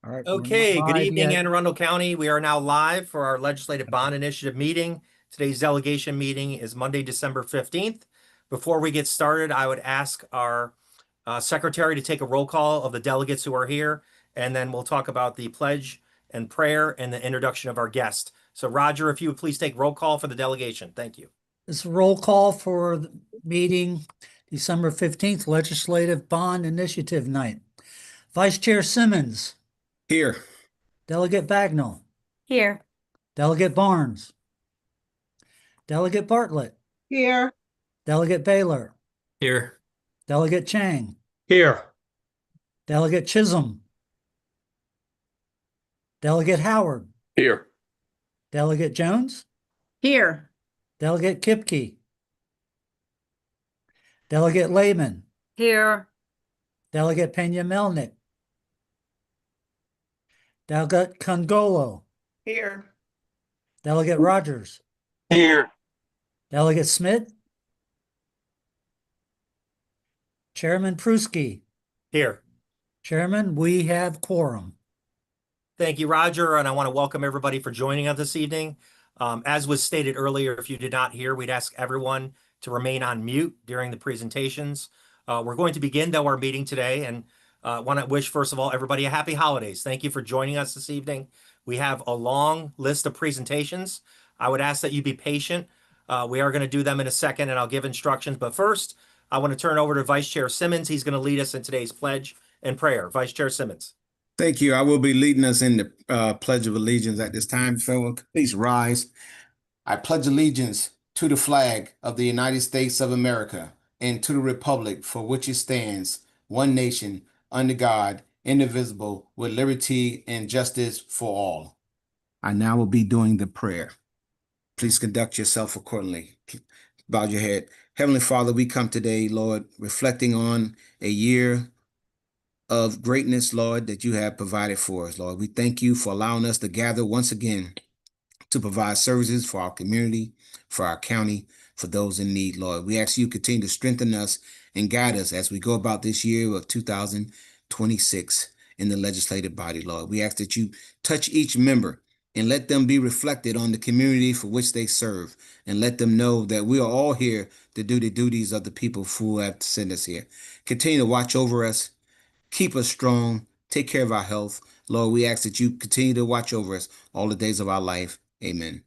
All right, we're not Okay, good live evening, yet. Anne Arundel County. We are now live for our Legislative Bond Initiative meeting. Today's delegation meeting is Monday, December 15th. Before we get started, I would ask our secretary to take a roll call of the delegates who are here, and then we'll talk about the pledge and prayer and the introduction of our guest. So Roger, if you would please take roll call for the delegation. Thank you. This is a roll call for the meeting, December 15th, Legislative Bond Initiative Night. Vice Chair Simmons, Here. Delegate Bagnall, Here. Delegate Barnes, Delegate Bartlett, Here. Delegate Baylor, Here. Delegate Chang, Here. Delegate Chisholm, Delegate Howard, Here. Delegate Jones, Here. Delegate Kipke, Delegate Lehman, Here. Delegate Pena Melnick, Delegate Congolo, Here. Delegate Rogers, Here. Delegate Smith, Chairman Pruski. Here. Chairman, we have quorum. Thank you, Roger, and I want to welcome everybody for joining us this evening. As was stated earlier, if you did not hear, we'd ask everyone to remain on mute during the presentations. We're going to begin, though, our meeting today, and want to wish, first of all, everybody a happy holidays. Thank you for joining us this evening. We have a long list of presentations. I would ask that you be patient. We are going to do them in a second, and I'll give instructions. But first, I want to turn over to Vice Chair Simmons. He's going to lead us in today's pledge and prayer. Vice Chair Simmons. Thank you. I will be leading us in the Pledge of Allegiance at this time. Fellow, please rise. I pledge allegiance to the flag of the United States of America and to the republic for which it stands, one nation, under God, indivisible, with liberty and justice for all. I now will be doing the prayer. Please conduct yourself accordingly. Bow your head. Heavenly Father, we come today, Lord, reflecting on a year of greatness, Lord, that you have provided for us, Lord. We thank you for allowing us to gather once again to provide services for our community, for our county, for those in need, Lord. We ask you to continue to strengthen us and guide us as we go about this year of 2026 in the legislative body, Lord. We ask that you touch each member and let them be reflected on the community for which they serve, and let them know that we are all here to do the duties of the people who have sent us here. Continue to watch over us. Keep us strong. Take care of our health. Lord, we ask that you continue to watch over us all the days of our life. Amen.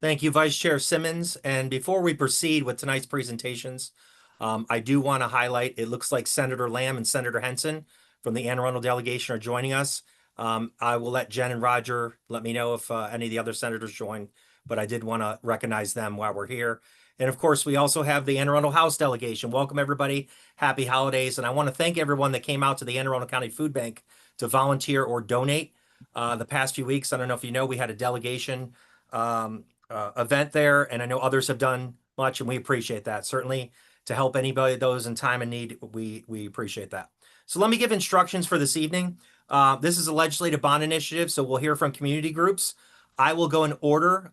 Thank you, Vice Chair Simmons. And before we proceed with tonight's presentations, I do want to highlight, it looks like Senator Lamb and Senator Henson from the Anne Arundel delegation are joining us. I will let Jen and Roger let me know if any of the other senators join, but I did want to recognize them while we're here. And of course, we also have the Anne Arundel House delegation. Welcome, everybody. Happy holidays. And I want to thank everyone that came out to the Anne Arundel County Food Bank to volunteer or donate the past few weeks. I don't know if you know, we had a delegation event there, and I know others have done much, and we appreciate that. Certainly to help anybody, those in time and need, we appreciate that. So let me give instructions for this evening. This is a legislative bond initiative, so we'll hear from community groups. I will go in order.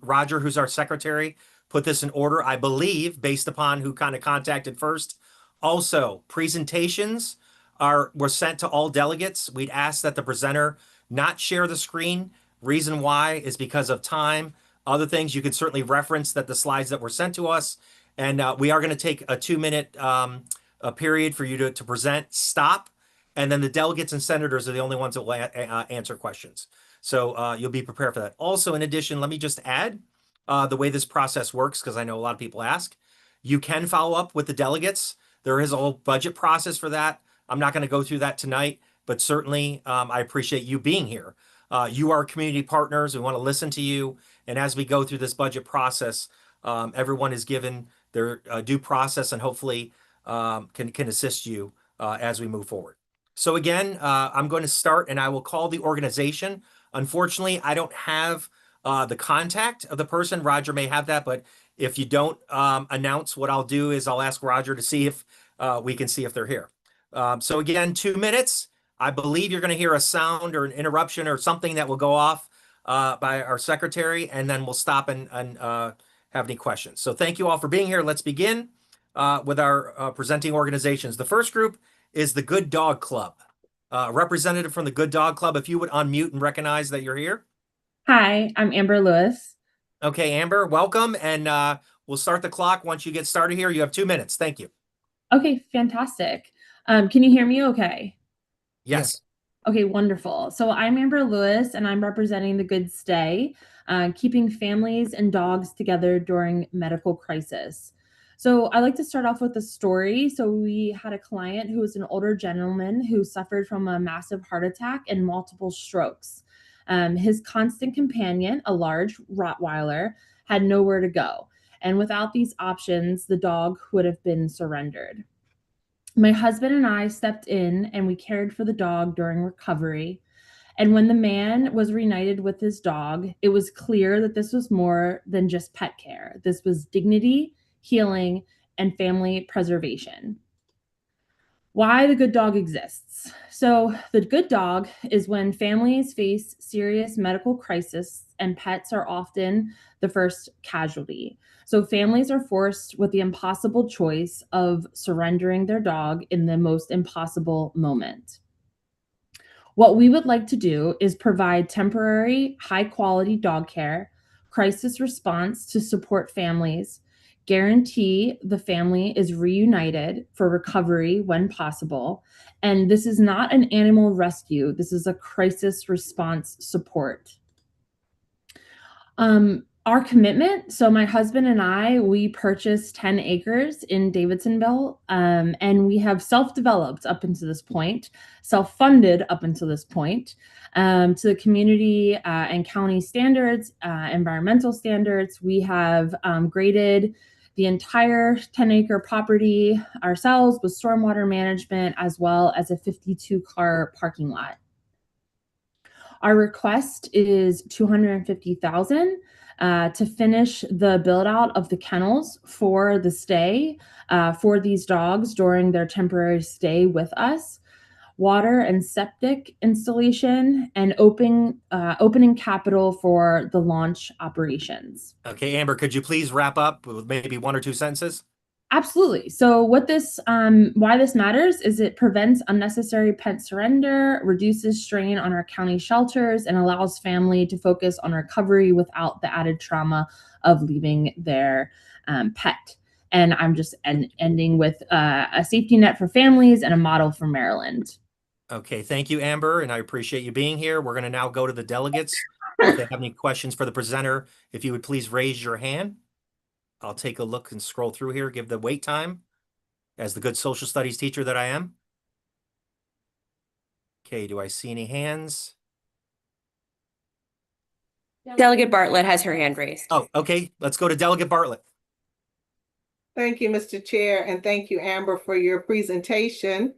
Roger, who's our secretary, put this in order, I believe, based upon who kind of contacted first. Also, presentations were sent to all delegates. We'd ask that the presenter not share the screen. Reason why is because of time. Other things you can certainly reference that the slides that were sent to us. And we are going to take a 2-minute period for you to present, stop, and then the delegates and senators are the only ones that will answer questions. So you'll be prepared for that. Also, in addition, let me just add the way this process works, because I know a lot of people ask. You can follow up with the delegates. There is a whole budget process for that. I'm not going to go through that tonight, but certainly I appreciate you being here. You are community partners. We want to listen to you. And as we go through this budget process, everyone is given their due process and hopefully can assist you as we move forward. So again, I'm going to start and I will call the organization. Unfortunately, I don't have the contact of the person. Roger may have that, but if you don't announce, what I'll do is I'll ask Roger to see if we can see if they're here. So again, 2 minutes. I believe you're going to hear a sound or an interruption or something that will go off by our secretary, and then we'll stop and have any questions. So thank you all for being here. Let's begin with our presenting organizations. The first group is the Good Dog Club. Representative from the Good Dog Club, if you would unmute and recognize that you're here. Hi, I'm Amber Lewis. Okay, Amber, welcome. And we'll start the clock once you get started here. You have 2 minutes. Thank you. Okay, fantastic. Can you hear me okay? Yes. Okay, wonderful. So I'm Amber Lewis, and I'm representing the Good Stay, keeping families and dogs together during medical crisis. So I like to start off with a story. So we had a client who was an older gentleman who suffered from a massive heart attack and multiple strokes. His constant companion, a large Rottweiler, had nowhere to go. And without these options, the dog would have been surrendered. My husband and I stepped in and we cared for the dog during recovery. And when the man was reunited with his dog, it was clear that this was more than just pet care. This was dignity, healing, and family preservation. Why the good dog exists. So the good dog is when families face serious medical crisis and pets are often the first casualty. So families are forced with the impossible choice of surrendering their dog in the most impossible moment. What we would like to do is provide temporary, high-quality dog care, crisis response to support families, guarantee the family is reunited for recovery when possible. And this is not an animal rescue. This is a crisis response support. Our commitment, so my husband and I, we purchased 10 acres in Davidsonville, and we have self-developed up until this point, self-funded up until this point, to the community and county standards, environmental standards. We have graded the entire 10-acre property ourselves with stormwater management, as well as a 52-car parking lot. Our request is $250,000 to finish the build out of the kennels for the stay for these dogs during their temporary stay with us, water and septic installation, and opening capital for the launch operations. Okay, Amber, could you please wrap up with maybe 1 or 2 sentences? Absolutely. So what this, why this matters is it prevents unnecessary pet surrender, reduces strain on our county shelters, and allows family to focus on recovery without the added trauma of leaving their pet. And I'm just ending with a safety net for families and a model for Maryland. Okay, thank you, Amber, and I appreciate you being here. We're going to now go to the delegates. If they have any questions for the presenter, if you would please raise your hand. I'll take a look and scroll through here, give the wait time as the good social studies teacher that I am. Okay, do I see any hands? Delegate Bartlett has her hand raised. Oh, okay, let's go to Delegate Bartlett. Thank you, Mr. Chair, and thank you, Amber, for your presentation.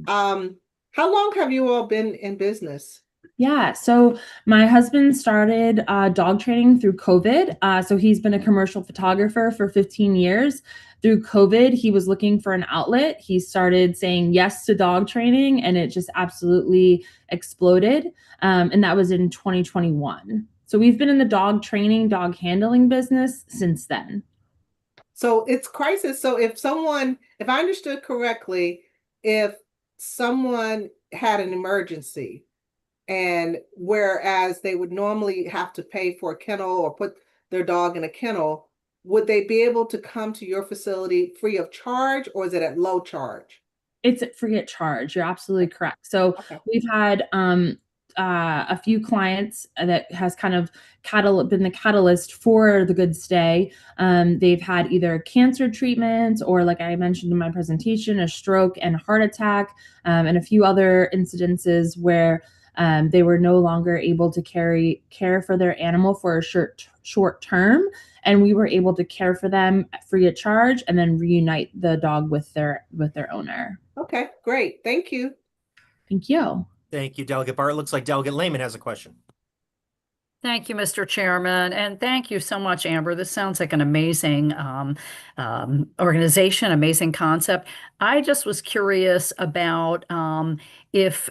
How long have you all been in business? Yeah, so my husband started dog training through COVID. So he's been a commercial photographer for 15 years. Through COVID, he was looking for an outlet. He started saying yes to dog training, and it just absolutely exploded. And that was in 2021. So we've been in the dog training, dog handling business since then. So it's crisis. So if I understood correctly, if someone had an emergency, and whereas they would normally have to pay for a kennel or put their dog in a kennel, would they be able to come to your facility free of charge, or is it at low charge? It's at free of charge. You're absolutely correct. So Okay. we've had a few clients that has kind of been the catalyst for the Good Stay. They've had either cancer treatments or, like I mentioned in my presentation, a stroke and a heart attack, and a few other incidences where they were no longer able to care for their animal for a short term, and we were able to care for them free of charge and then reunite the dog with their owner. Okay, great. Thank you. Thank you. Thank you, Delegate Bartlett. Looks like Delegate Lehman has a question. Thank you, Mr. Chairman, and thank you so much, Amber. This sounds like an amazing organization, amazing concept. I just was curious about if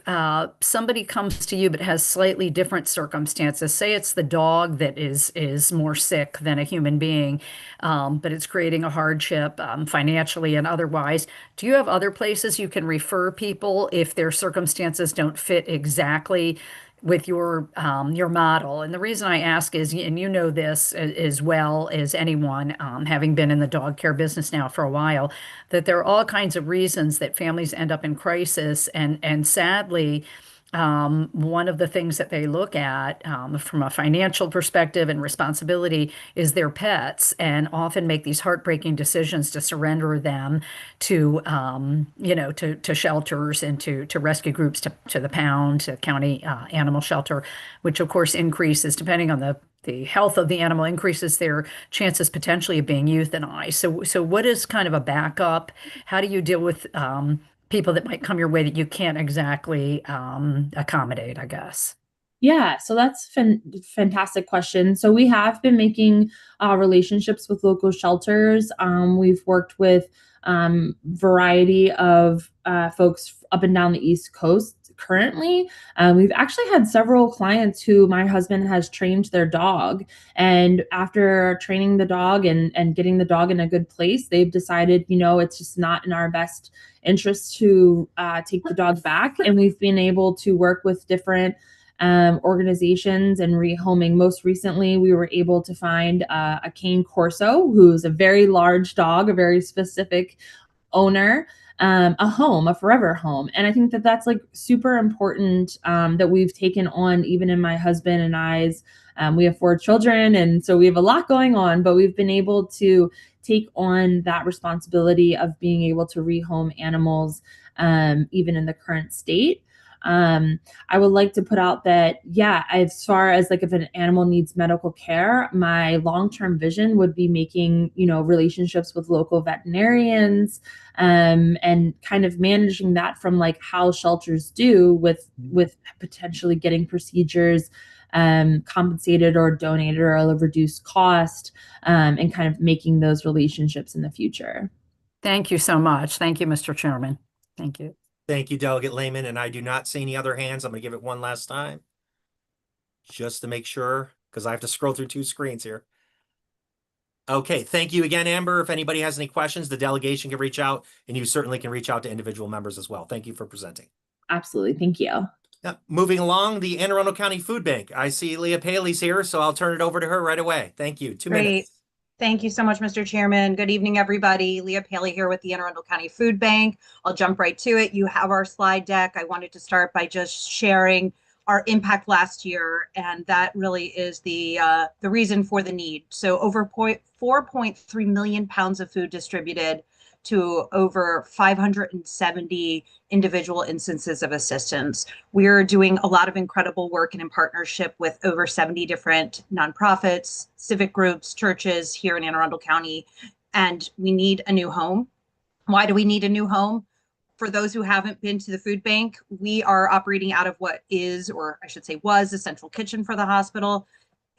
somebody comes to you but has slightly different circumstances. Say it's the dog that is more sick than a human being, but it's creating a hardship financially and otherwise. Do you have other places you can refer people if their circumstances don't fit exactly with your model? And the reason I ask is, and you know this as well as anyone, having been in the dog care business now for a while, that there are all kinds of reasons that families end up in crisis, and sadly, one of the things that they look at from a financial perspective and responsibility is their pets, and often make these heartbreaking decisions to surrender them to, to shelters and to rescue groups, to the pound, to county animal shelter, which of course increases, depending on the health of the animal, increases their chances potentially of being euthanized. So what is kind of a backup? How do you deal with people that might come your way that you can't exactly accommodate, I guess? Yeah, so that's fantastic question. So we have been making relationships with local shelters. We've worked with variety of folks up and down the East Coast currently. We've actually had several clients who my husband has trained their dog, and after training the dog and getting the dog in a good place, they've decided, it's just not in our best interest to take the dog back. And we've been able to work with different organizations and rehoming. Most recently, we were able to find a cane corso, who's a very large dog, a very specific owner, a forever home. And I think that that's like super important, that we've taken on, even in my husband and I's. We have 4 children, and so we have a lot going on, but we've been able to take on that responsibility of being able to rehome animals, even in the current state. I would like to put out that, as far as like if an animal needs medical care, my long-term vision would be making, relationships with local veterinarians, and kind of managing that from like how shelters do with potentially getting procedures compensated or donated or a reduced cost, and kind of making those relationships in the future. Thank you so much. Thank you, Mr. Chairman. Thank you. Thank you, Delegate Lehman, and I do not see any other hands. I'm going to give it one last time, just to make sure, because I have to scroll through 2 screens here. Okay, thank you again, Amber. If anybody has any questions, the delegation can reach out, and you certainly can reach out to individual members as well. Thank you for presenting. Absolutely. Thank you. Moving along, the Anne Arundel County Food Bank. I see Leah Paley's here, so I'll turn it over to her right away. Thank you. 2 minutes. Thank you so much, Mr. Chairman. Good evening, everybody. Leah Paley here with the Anne Arundel County Food Bank. I'll jump right to it. You have our slide deck. I wanted to start by just sharing our impact last year, and that really is the reason for the need. So over 4.3 million pounds of food distributed to over 570 individual instances of assistance. We're doing a lot of incredible work and in partnership with over 70 different nonprofits, civic groups, churches here in Anne Arundel County, and we need a new home. Why do we need a new home? For those who haven't been to the food bank, we are operating out of what is, or I should say was, the central kitchen for the hospital.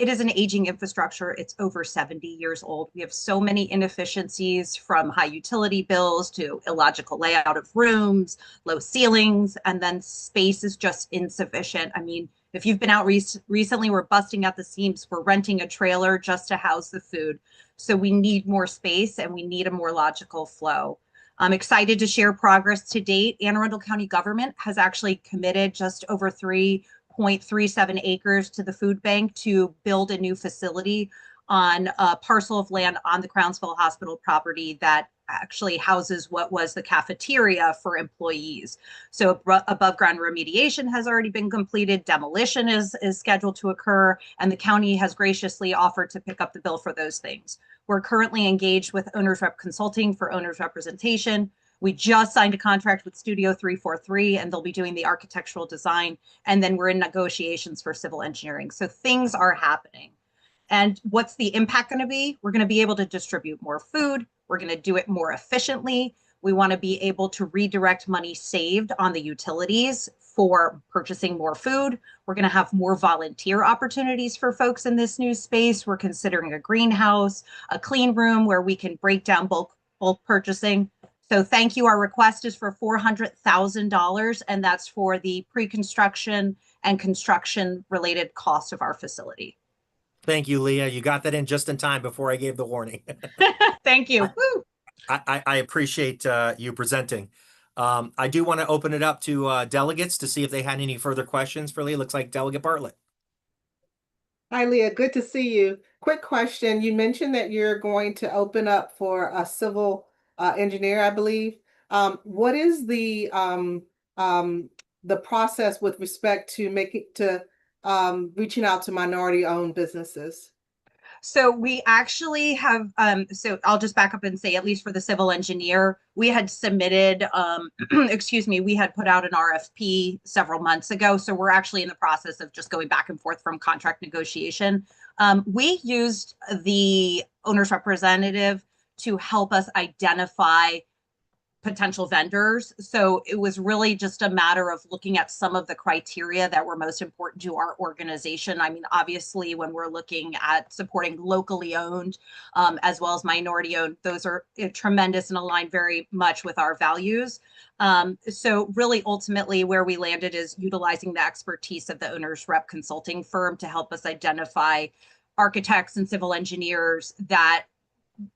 It is an aging infrastructure. It's over 70 years old. We have so many inefficiencies, from high utility bills to illogical layout of rooms, low ceilings, and then space is just insufficient. I mean, if you've been out recently, we're busting at the seams. We're renting a trailer just to house the food. So we need more space and we need a more logical flow. I'm excited to share progress to date. Anne Arundel County government has actually committed just over 3.37 acres to the food bank to build a new facility on a parcel of land on the Crownsville Hospital property that actually houses what was the cafeteria for employees. So above ground remediation has already been completed. Demolition is scheduled to occur, and the county has graciously offered to pick up the bill for those things. We're currently engaged with Owners Rep Consulting for owners representation. We just signed a contract with Studio 343, and they'll be doing the architectural design. And then we're in negotiations for civil engineering. So things are happening. And what's the impact going to be? We're going to be able to distribute more food. We're going to do it more efficiently. We want to be able to redirect money saved on the utilities for purchasing more food. We're going to have more volunteer opportunities for folks in this new space. We're considering a greenhouse, a clean room where we can break down bulk purchasing. So thank you. Our request is for $400,000, and that's for the pre-construction and construction related costs of our facility. Thank you, Leah. You got that in just in time before I gave the warning. Thank you. Woo. I appreciate you presenting. I do want to open it up to delegates to see if they had any further questions for Leah. Looks like Delegate Bartlett. Hi, Leah. Good to see you. Quick question. You mentioned that you're going to open up for a civil engineer, I believe. What is the process with respect to reaching out to minority-owned businesses? So we actually have, so I'll just back up and say, at least for the civil engineer, we had submitted, excuse me, we had put out an RFP several months ago. So we're actually in the process of just going back and forth from contract negotiation. We used the owner's representative to help us identify potential vendors. So it was really just a matter of looking at some of the criteria that were most important to our organization. I mean, obviously, when we're looking at supporting locally owned as well as minority owned, those are tremendous and align very much with our values. So really, ultimately, where we landed is utilizing the expertise of the owner's rep consulting firm to help us identify architects and civil engineers that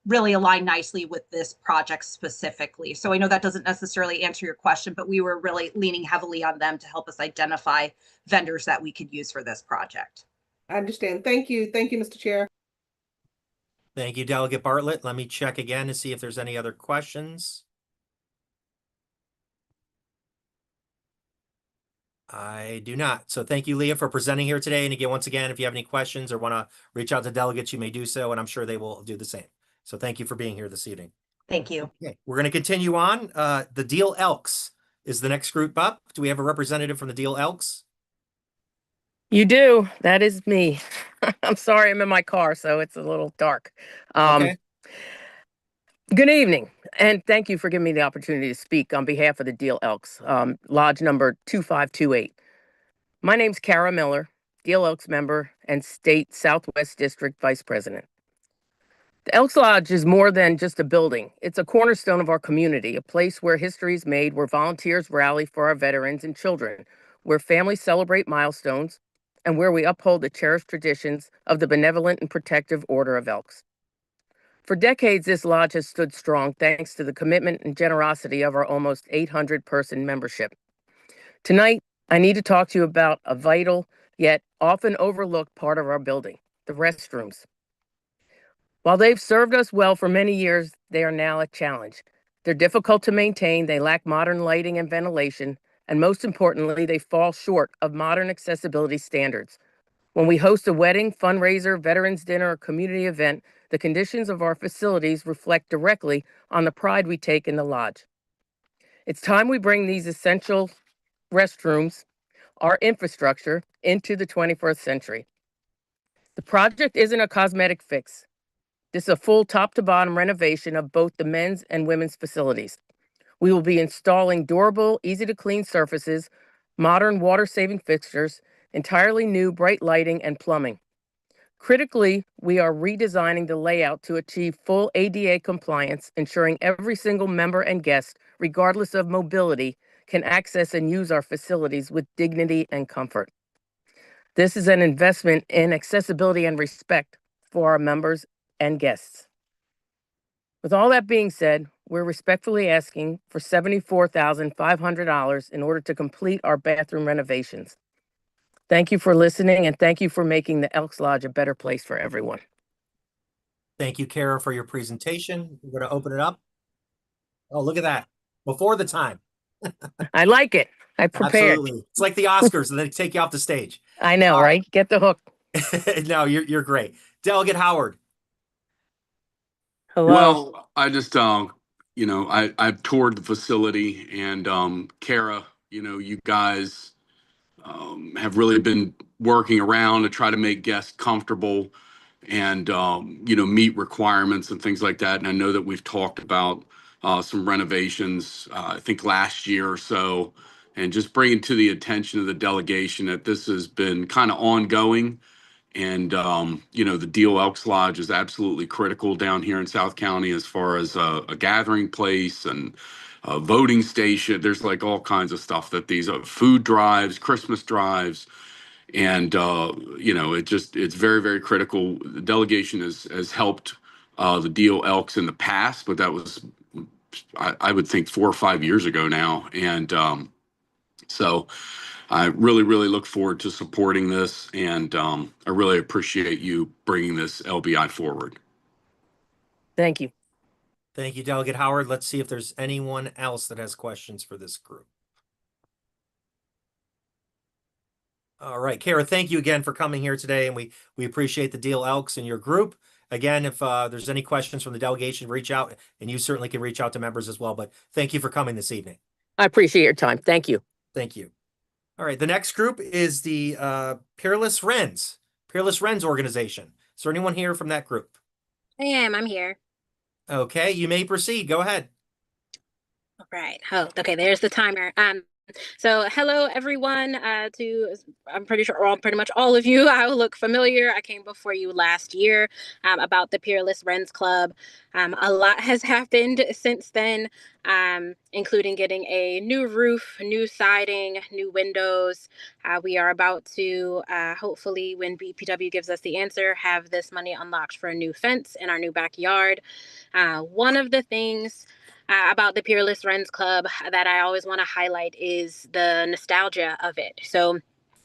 really align nicely with this project specifically. So I know that doesn't necessarily answer your question, but we were really leaning heavily on them to help us identify vendors that we could use for this project. I understand. Thank you. Thank you, Mr. Chair. Thank you, Delegate Bartlett. Let me check again to see if there's any other questions. I do not. So thank you, Leah, for presenting here today. And again, once again, if you have any questions or want to reach out to delegates, you may do so, and I'm sure they will do the same. So thank you for being here this evening. Thank you. Okay, we're going to continue on. The Deal Elks is the next group up. Do we have a representative from the Deal Elks? You do. That is me. I'm sorry, I'm in my car, so it's a little dark. Okay. Good evening, and thank you for giving me the opportunity to speak on behalf of the Deal Elks, Lodge number 2528. My name's Kara Miller, Deal Elks member and State Southwest District Vice President. The Elks Lodge is more than just a building. It's a cornerstone of our community, a place where history is made, where volunteers rally for our veterans and children, where families celebrate milestones, and where we uphold the cherished traditions of the benevolent and protective Order of Elks. For decades, this lodge has stood strong thanks to the commitment and generosity of our almost 800-person membership. Tonight, I need to talk to you about a vital yet often overlooked part of our building, the restrooms. While they've served us well for many years, they are now a challenge. They're difficult to maintain, they lack modern lighting and ventilation, and most importantly, they fall short of modern accessibility standards. When we host a wedding, fundraiser, veterans dinner, or community event, the conditions of our facilities reflect directly on the pride we take in the lodge. It's time we bring these essential restrooms, our infrastructure, into the 21st century. The project isn't a cosmetic fix. This is a full top-to-bottom renovation of both the men's and women's facilities. We will be installing durable, easy-to-clean surfaces, modern water-saving fixtures, entirely new bright lighting, and plumbing. Critically, we are redesigning the layout to achieve full ADA compliance, ensuring every single member and guest, regardless of mobility, can access and use our facilities with dignity and comfort. This is an investment in accessibility and respect for our members and guests. With all that being said, we're respectfully asking for $74,500 in order to complete our bathroom renovations. Thank you for listening, and thank you for making the Elks Lodge a better place for everyone. Thank you, Kara, for your presentation. We're going to open it up. Oh, look at that. Before the time. I like it. I prepared. Absolutely. It's like the Oscars, and they take you off the stage. I know, right? Get the hook. No, you're great. Delegate Howard. Hello. Well, I just, I've toured the facility, and Kara, you guys have really been working around to try to make guests comfortable and, meet requirements and things like that. And I know that we've talked about some renovations, I think last year or so. and just bringing to the attention of the delegation that this has been kind of ongoing. And, the Deal Elks Lodge is absolutely critical down here in South County as far as a gathering place and a voting station. There's like all kinds of stuff that these food drives, Christmas drives, and, it's very, very critical. The delegation has helped the Deal Elks in the past, but that was, I would think 4 or 5 years ago now. And so I really, really look forward to supporting this, and I really appreciate you bringing this LBI forward. Thank you. Thank you, Delegate Howard. Let's see if there's anyone else that has questions for this group. All right, Kara, thank you again for coming here today, and we appreciate the Deal Elks and your group. Again, if there's any questions from the delegation, reach out, and you certainly can reach out to members as well. But thank you for coming this evening. I appreciate your time. Thank you. Thank you. All right, the next group is the Peerless Wrens organization. Is there anyone here from that group? I'm here. Okay, you may proceed. Go ahead. All right. Oh, okay. There's the timer. So hello everyone. I'm pretty sure pretty much all of you. I look familiar. I came before you last year about the Peerless Wrens Club. A lot has happened since then, including getting a new roof, new siding, new windows. We are about to hopefully, when BPW gives us the answer, have this money unlocked for a new fence in our new backyard. One of the things about the Peerless Wrens Club that I always want to highlight is the nostalgia of it. So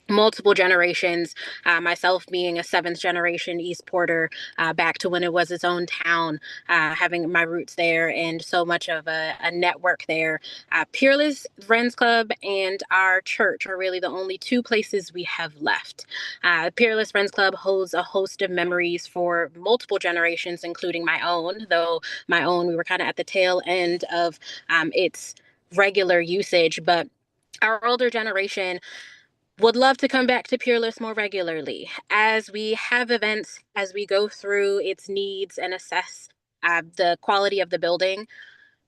multiple generations, myself being a 7th generation East Porter, back to when it was its own town, having my roots there and so much of a network there. Peerless Wrens Club and our church are really the only 2 places we have left. Peerless Wrens Club holds a host of memories for multiple generations, including my own, though my own, we were kind of at the tail end of its regular usage, but our older generation would love to come back to Peerless more regularly. As we have events, as we go through its needs and assess the quality of the building,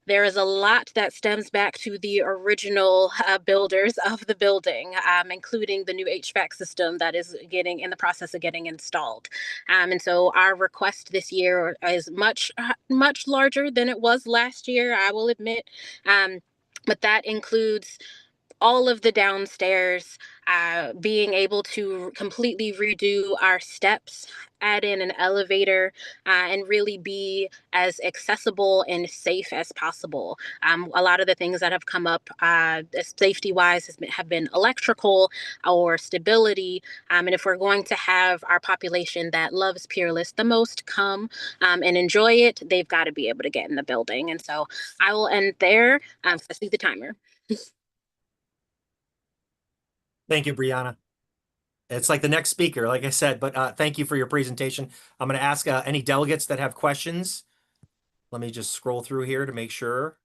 there is a lot that stems back to the original builders of the building, including the new HVAC system that is getting in the process of getting installed. And so our request this year is much, much larger than it was last year, I will admit. But that includes all of the downstairs, being able to completely redo our steps, add in an elevator, and really be as accessible and safe as possible. A lot of the things that have come up safety-wise have been electrical or stability. And if we're going to have our population that loves Peerless the most come and enjoy it, they've got to be able to get in the building. And so I will end there. I see the timer. Thank you, Brianna. It's like the next speaker, like I said, but thank you for your presentation. I'm going to ask any delegates that have questions. Let me just scroll through here to make sure.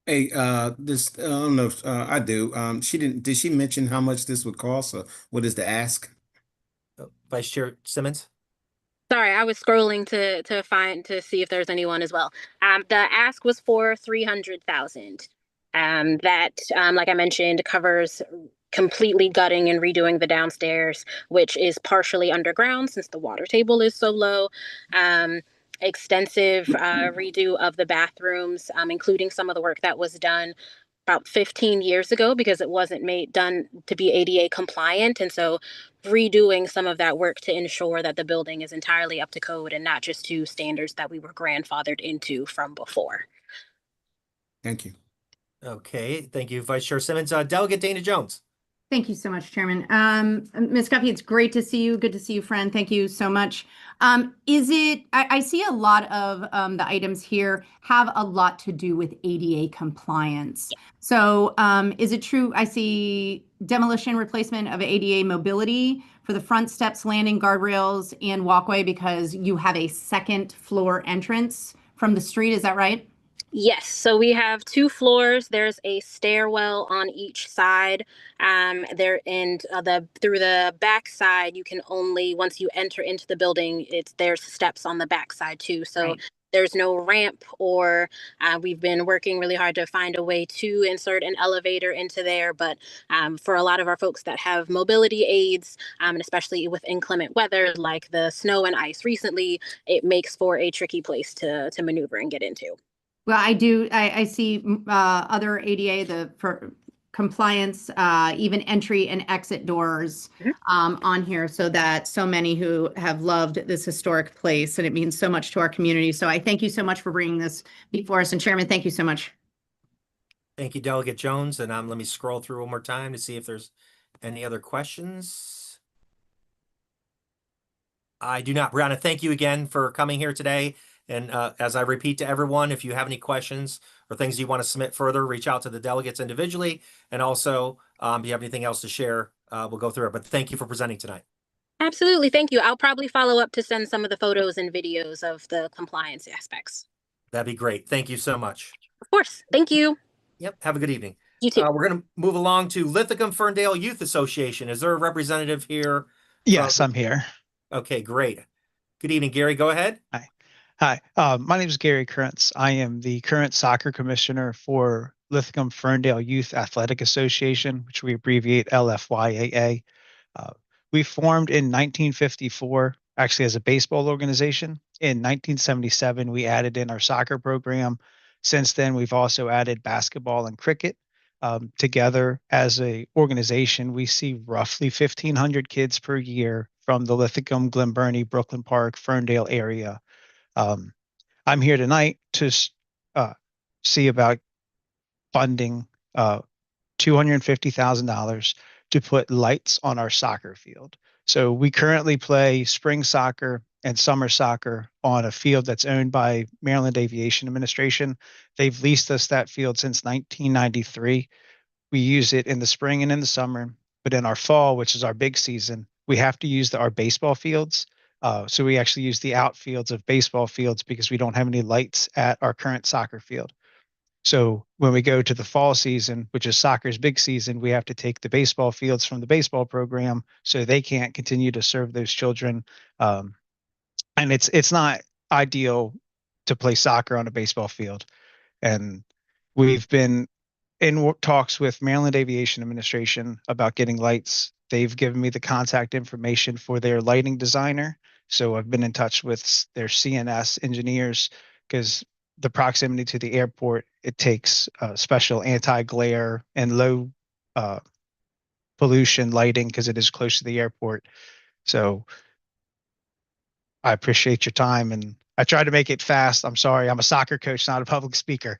Hey, I don't know if I do. Did she mention how much this would cost, or what is the ask? Vice Chair Simmons? Sorry, I was scrolling to see if there's anyone as well. The ask was for $300,000. That, like I mentioned, covers completely gutting and redoing the downstairs, which is partially underground since the water table is so low. Extensive redo of the bathrooms, including some of the work that was done about 15 years ago because it wasn't done to be ADA compliant. And so redoing some of that work to ensure that the building is entirely up to code and not just to standards that we were grandfathered into from before. Thank you. Okay, thank you, Vice Chair Simmons. Delegate Dana Jones. Thank you so much, Chairman. Ms. Guffey, it's great to see you. Good to see you, friend. Thank you so much. I see a lot of the items here have a lot to do with ADA compliance. So is it true? I see demolition replacement of ADA mobility for the front steps, landing, guardrails, and walkway because you have a 2nd floor entrance from the street. Is that right? Yes, so we have 2 floors. There's a stairwell on each side. Through the back side, you can only, once you enter into the building, there's steps on the back side too. So there's no ramp, or we've been working really hard to find a way to insert an elevator into there. But for a lot of our folks that have mobility aids, and especially with inclement weather like the snow and ice recently, it makes for a tricky place to maneuver and get into. Well, I see other ADA, for compliance, even entry and exit doors on here, so that so many who have loved this historic place, and it means so much to our community. So I thank you so much for bringing this before us. And Chairman, thank you so much. Thank you, Delegate Jones. And let me scroll through one more time to see if there's any other questions. I do not. Brianna, thank you again for coming here today. And as I repeat to everyone, if you have any questions or things you want to submit further, reach out to the delegates individually. And also, if you have anything else to share, we'll go through it. But thank you for presenting tonight. Absolutely. Thank you. I'll probably follow up to send some of the photos and videos of the compliance aspects. That'd be great. Thank you so much. Of course. Thank you. Yep. Have a good evening. You too. We're going to move along to Lithicum Ferndale Youth Association. Is there a representative here? Yes, I'm here. Okay, great. Good evening, Gary. Go ahead. Hi, my name is Gary Kurtz. I am the current soccer commissioner for Lithicum Ferndale Youth Athletic Association, which we abbreviate LFYAA. We formed in 1954, actually as a baseball organization. In 1977, we added in our soccer program. Since then, we've also added basketball and cricket. Together as a organization, we see roughly 1,500 kids per year from the Lithicum, Glen Burnie, Brooklyn Park, Ferndale area. I'm here tonight to see about funding $250,000 to put lights on our soccer field. So we currently play spring soccer and summer soccer on a field that's owned by Maryland Aviation Administration. They've leased us that field since 1993. We use it in the spring and in the summer, but in our fall, which is our big season, we have to use our baseball fields. So we actually use the outfields of baseball fields because we don't have any lights at our current soccer field. So when we go to the fall season, which is soccer's big season, we have to take the baseball fields from the baseball program so they can't continue to serve those children. And it's not ideal to play soccer on a baseball field. And we've been in talks with Maryland Aviation Administration about getting lights. They've given me the contact information for their lighting designer. So I've been in touch with their CNS engineers because the proximity to the airport, it takes special anti-glare and low pollution lighting because it is close to the airport. So I appreciate your time, and I tried to make it fast. I'm sorry. I'm a soccer coach, not a public speaker.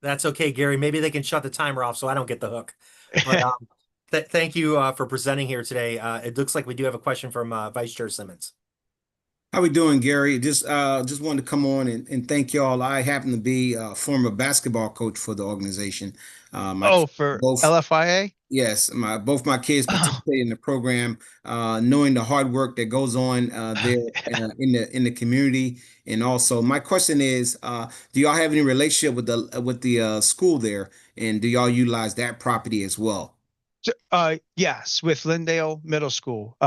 That's okay, Gary. Maybe they can shut the timer off so I don't get the hook. But thank you for presenting here today. It looks like we do have a question from Vice Chair Simmons. How we doing, Gary? Just wanted to come on and thank y'all. I happen to be a former basketball coach for the organization. For LFIA? Yes, both my kids participate in the program, knowing the hard work that goes on there in the community. And also, my question is, do y'all have any relationship with the school there, and do y'all utilize that property as well? Yes, with Lindale Middle School.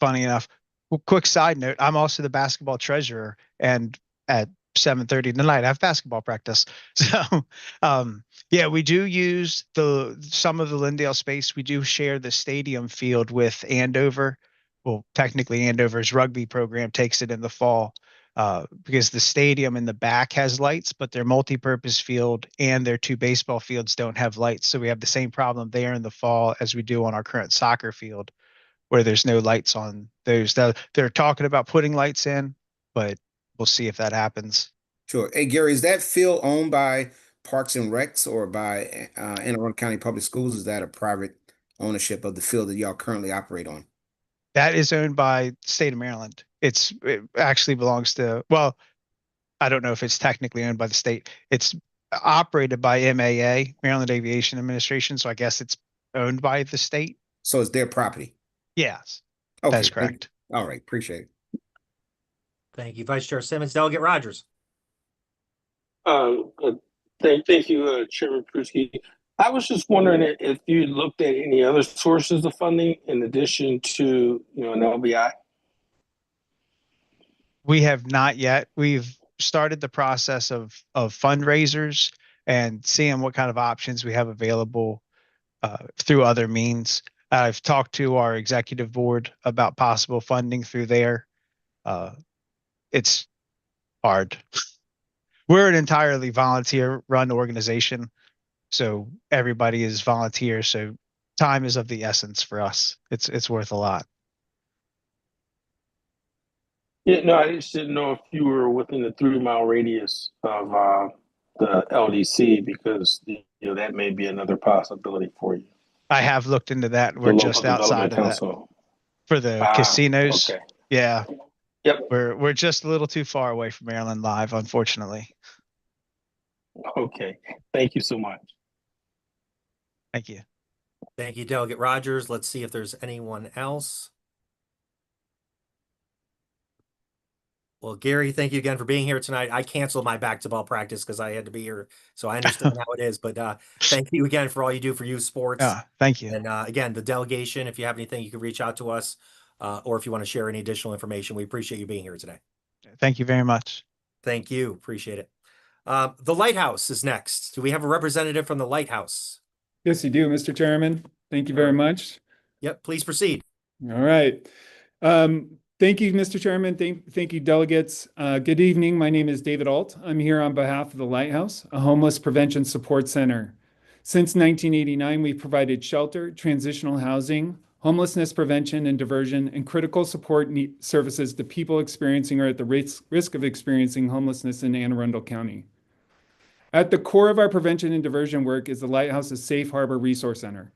Funny enough, quick side note, I'm also the basketball treasurer, and at 7:30 tonight I have basketball practice. So yeah, we do use some of the Lindale space. We do share the stadium field with Andover. Well, technically Andover's rugby program takes it in the fall because the stadium in the back has lights, but their multi-purpose field and their two baseball fields don't have lights. So we have the same problem there in the fall as we do on our current soccer field, where there's no lights on those. They're talking about putting lights in, but we'll see if that happens. Sure. Hey, Gary, is that field owned by Parks and Recs or by Anne Arundel County Public Schools? Is that a private ownership of the field that y'all currently operate on? That is owned by the state of Maryland. It actually belongs to, well, I don't know if it's technically owned by the state. It's operated by MAA, Maryland Aviation Administration. So I guess it's owned by the state. So it's their property? Yes, okay, that's correct. All right, appreciate it. Thank you, Vice Chair Simmons. Delegate Rogers. Thank you, Chairman Pruski. I was just wondering if you looked at any other sources of funding in addition to, an LBI. We have not yet. We've started the process of fundraisers and seeing what kind of options we have available through other means. I've talked to our executive board about possible funding through there. It's hard. We're an entirely volunteer-run organization, so everybody is volunteer. So time is of the essence for us. It's worth a lot. Yeah, no, I just didn't know if you were within the 3 mile radius of the LDC because that may be another possibility for you. I have looked into that. The We're local just development outside of that council. for the casinos. Okay. Yeah, Yep. we're just a little too far away from Maryland Live, unfortunately. Okay. Thank you so much. Thank you. Thank you, Delegate Rogers. Let's see if there's anyone else. Well, Gary, thank you again for being here tonight. I canceled my back-to-ball practice because I had to be here, so I understand how it is. But thank you again for all you do for youth sports. Thank you. And again, the delegation, if you have anything, you can reach out to us, or if you want to share any additional information, we appreciate you being here today. Thank you very much. Thank you. Appreciate it. The Lighthouse is next. Do we have a representative from the Lighthouse? Yes, you do, Mr. Chairman. Thank you very much. Yep, please proceed. All right. Thank you, Mr. Chairman. Thank you, delegates. Good evening. My name is David Alt. I'm here on behalf of the Lighthouse, a homeless prevention support center. Since 1989, we've provided shelter, transitional housing, homelessness prevention and diversion, and critical support services to people experiencing or at the risk of experiencing homelessness in Anne Arundel County. At the core of our prevention and diversion work is the Lighthouse's Safe Harbor Resource Center.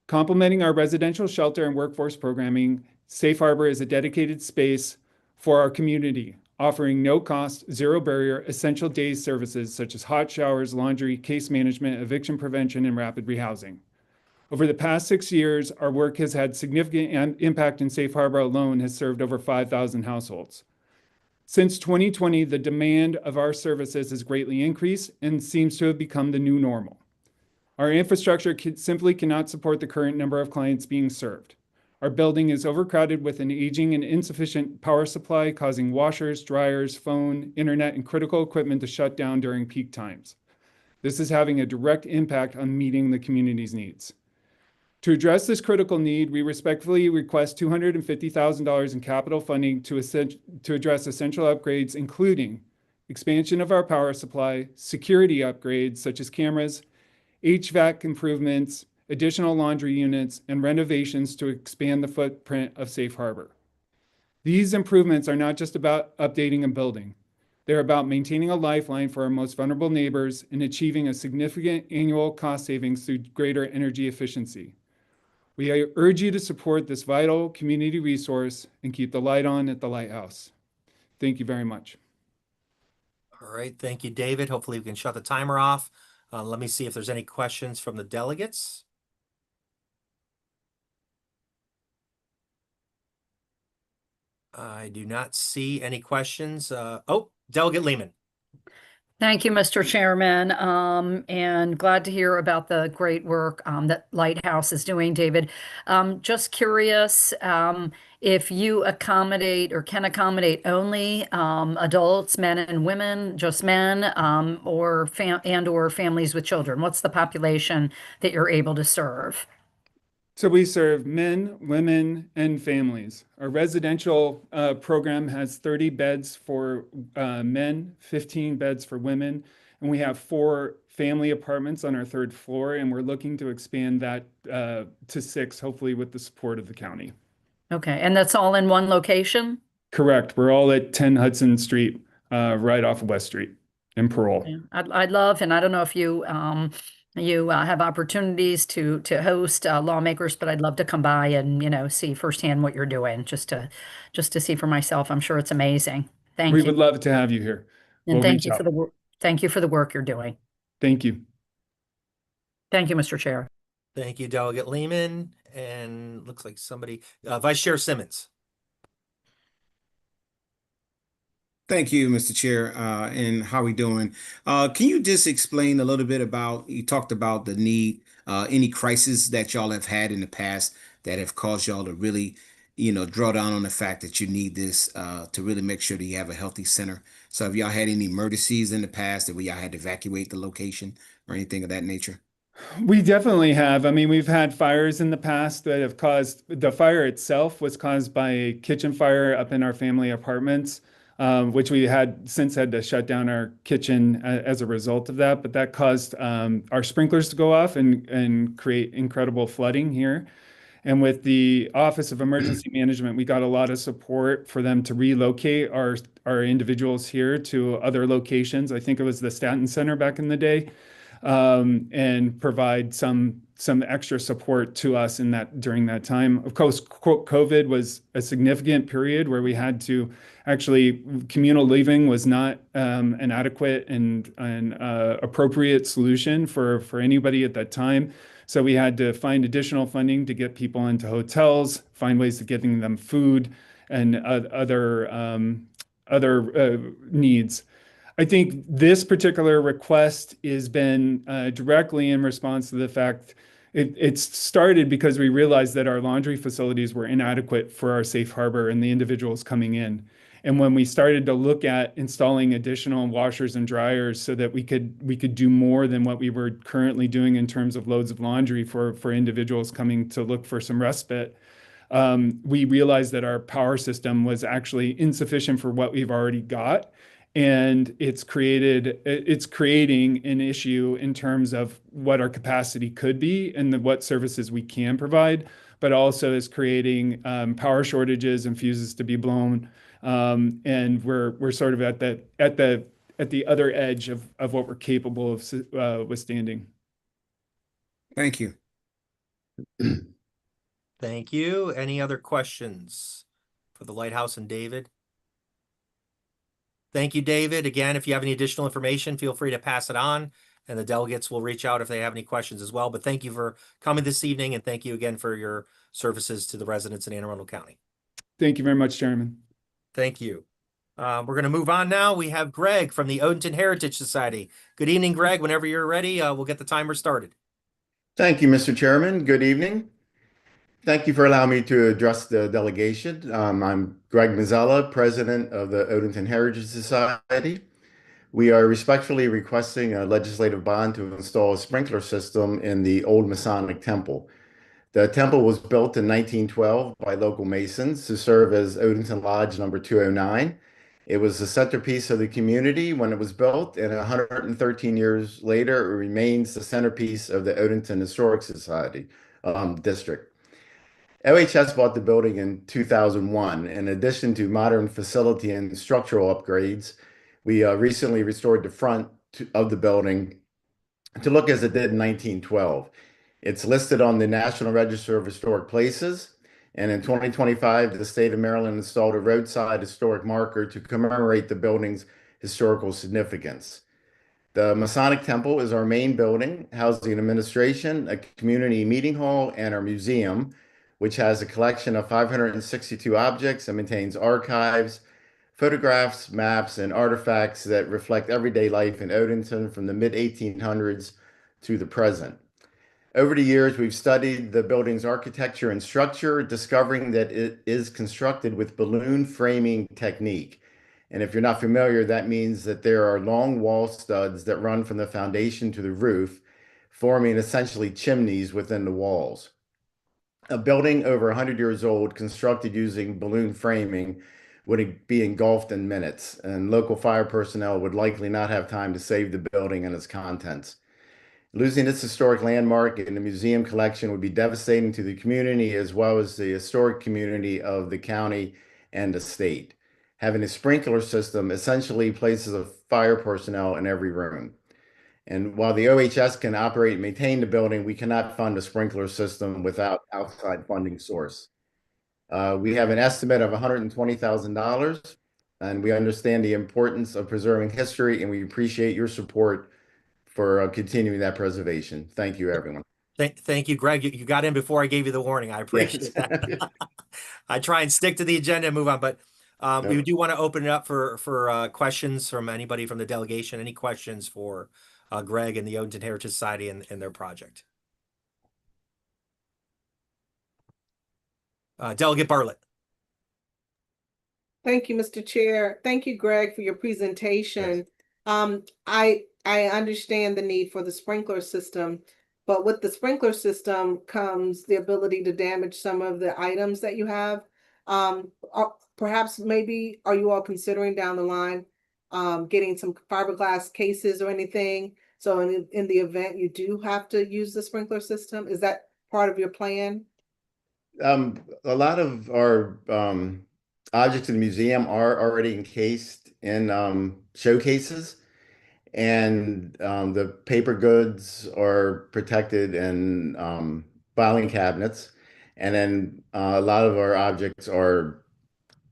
Complementing our residential shelter and workforce programming, Safe Harbor is a dedicated space for our community, offering no-cost, zero-barrier, essential day services such as hot showers, laundry, case management, eviction prevention, and rapid rehousing. Over the past 6 years, our work has had significant impact, and Safe Harbor alone has served over 5,000 households. Since 2020, the demand of our services has greatly increased and seems to have become the new normal. Our infrastructure simply cannot support the current number of clients being served. Our building is overcrowded with an aging and insufficient power supply, causing washers, dryers, phone, internet, and critical equipment to shut down during peak times. This is having a direct impact on meeting the community's needs. To address this critical need, we respectfully request $250,000 in capital funding to address essential upgrades, including expansion of our power supply, security upgrades such as cameras, HVAC improvements, additional laundry units, and renovations to expand the footprint of Safe Harbor. These improvements are not just about updating a building. They're about maintaining a lifeline for our most vulnerable neighbors and achieving a significant annual cost savings through greater energy efficiency. We urge you to support this vital community resource and keep the light on at the Lighthouse. Thank you very much. All right. Thank you, David. Hopefully we can shut the timer off. Let me see if there's any questions from the delegates. I do not see any questions. Oh, Delegate Lehman. Thank you, Mr. Chairman, and glad to hear about the great work that Lighthouse is doing, David. Just curious if you accommodate or can accommodate only adults, men and women, just men, or families with children. What's the population that you're able to serve? So we serve men, women, and families. Our residential program has 30 beds for men, 15 beds for women, and we have 4 family apartments on our 3rd floor, and we're looking to expand that to 6, hopefully with the support of the county. Okay, and that's all in one location? Correct. We're all at 10 Hudson Street, right off of West Street in Parole. Yeah. I'd love, and I don't know if you have opportunities to host lawmakers, but I'd love to come by and see firsthand what you're doing, just to see for myself. I'm sure it's amazing. Thank you. We would love to have you here. And thank you for the work you're doing. Thank you. Thank you, Mr. Chair. Thank you, Delegate Lehman. And looks like somebody, Vice Chair Simmons. Thank you, Mr. Chair, and how we doing? Can you just explain a little bit about, you talked about the need, any crisis that y'all have had in the past that have caused y'all to really draw down on the fact that you need this to really make sure that you have a healthy center. So have y'all had any emergencies in the past that where y'all had to evacuate the location or anything of that nature? We definitely have. I mean, we've had fires in the past that have caused, the fire itself was caused by a kitchen fire up in our family apartments, which we had since had to shut down our kitchen as a result of that. But that caused our sprinklers to go off and create incredible flooding here. And with the Office of Emergency Management, we got a lot of support for them to relocate our individuals here to other locations. I think it was the Stanton Center back in the day, and provide some extra support to us in that during that time. Of course, COVID was a significant period where we had to actually communal living was not an adequate and appropriate solution for anybody at that time. So we had to find additional funding to get people into hotels, find ways of getting them food and other needs. I think this particular request has been directly in response to the fact it started because we realized that our laundry facilities were inadequate for our safe harbor and the individuals coming in. And when we started to look at installing additional washers and dryers so that we could do more than what we were currently doing in terms of loads of laundry for individuals coming to look for some respite, we realized that our power system was actually insufficient for what we've already got. And it's creating an issue in terms of what our capacity could be and what services we can provide, but also is creating power shortages and fuses to be blown. And we're sort of at the other edge of what we're capable of withstanding. Thank you. Thank you. Any other questions for the Lighthouse and David? Thank you, David. Again, if you have any additional information, feel free to pass it on, and the delegates will reach out if they have any questions as well. But thank you for coming this evening, and thank you again for your services to the residents in Anne Arundel County. Thank you very much, Chairman. Thank you. We're going to move on now. We have Greg from the Odenton Heritage Society. Good evening, Greg. Whenever you're ready, we'll get the timer started. Thank you, Mr. Chairman. Good evening. Thank you for allowing me to address the delegation. I'm Greg Mazzella, President of the Odenton Heritage Society. We are respectfully requesting a legislative bond to install a sprinkler system in the Old Masonic Temple. The temple was built in 1912 by local Masons to serve as Odenton Lodge number 209. It was the centerpiece of the community when it was built, and 113 years later, it remains the centerpiece of the Odenton Historic Society district. OHS bought the building in 2001. In addition to modern facility and structural upgrades, we recently restored the front of the building to look as it did in 1912. It's listed on the National Register of Historic Places, and in 2025, the state of Maryland installed a roadside historic marker to commemorate the building's historical significance. The Masonic Temple is our main building, housing an administration, a community meeting hall, and our museum, which has a collection of 562 objects and maintains archives, photographs, maps, and artifacts that reflect everyday life in Odenton from the mid-1800s to the present. Over the years, we've studied the building's architecture and structure, discovering that it is constructed with balloon framing technique. And if you're not familiar, that means that there are long wall studs that run from the foundation to the roof, forming essentially chimneys within the walls. A building over 100 years old, constructed using balloon framing, would be engulfed in minutes, and local fire personnel would likely not have time to save the building and its contents. Losing this historic landmark in the museum collection would be devastating to the community as well as the historic community of the county and the state. Having a sprinkler system essentially places a fire personnel in every room. And while the OHS can operate and maintain the building, we cannot fund a sprinkler system without outside funding source. We have an estimate of $120,000, and we understand the importance of preserving history, and we appreciate your support for continuing that preservation. Thank you, everyone. Thank you, Greg. You got in before I gave you the warning. I appreciate that. I try and stick to the agenda and move on, but we do want to open it up for questions from anybody from the delegation. Any questions for Greg and the Odenton Heritage Society and their project? Delegate Bartlett. Thank you, Mr. Chair. Thank you, Greg, for your presentation. I understand the need for the sprinkler system, but with the sprinkler system comes the ability to damage some of the items that you have. Perhaps maybe are you all considering down the line getting some fiberglass cases or anything? So in the event you do have to use the sprinkler system, is that part of your plan? A lot of our objects in the museum are already encased in showcases, and the paper goods are protected in filing cabinets. And then a lot of our objects are,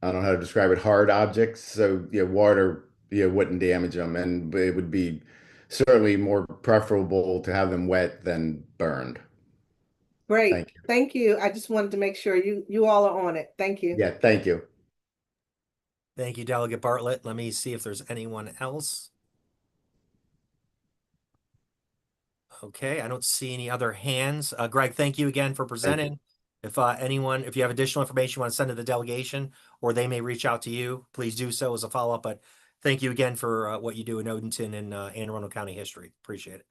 I don't know how to describe it, hard objects. So water wouldn't damage them, and it would be certainly more preferable to have them wet than burned. Great. Thank you. Thank you. I just wanted to make sure you all are on it. Thank you. Yeah, thank you. Thank you, Delegate Bartlett. Let me see if there's anyone else. Okay, I don't see any other hands. Greg, thank you again for presenting. If if you have additional information you want to send to the delegation, or they may reach out to you, please do so as a follow-up. But thank you again for what you do in Odenton and Anne Arundel County history. Appreciate it.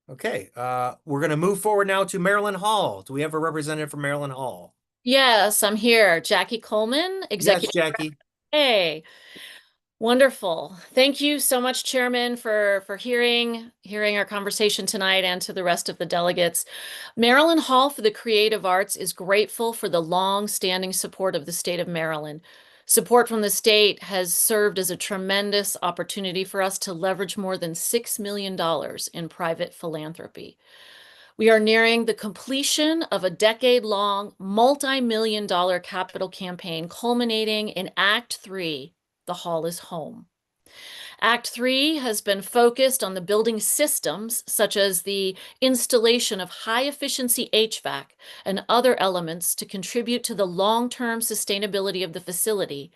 Okay, we're going to move forward now to Maryland Hall. Do we have a representative from Maryland Hall? Yes, I'm here. Jackie Coleman, Executive. Yes, Jackie. Hey, wonderful. Thank you so much, Chairman, for hearing our conversation tonight, and to the rest of the delegates. Maryland Hall for the Creative Arts is grateful for the long-standing support of the state of Maryland. Support from the state has served as a tremendous opportunity for us to leverage more than $6 million in private philanthropy. We are nearing the completion of a decade-long, multi-million-dollar capital campaign culminating in Act 3, The Hall is Home. Act 3 has been focused on the building systems, such as the installation of high-efficiency HVAC and other elements to contribute to the long-term sustainability of the facility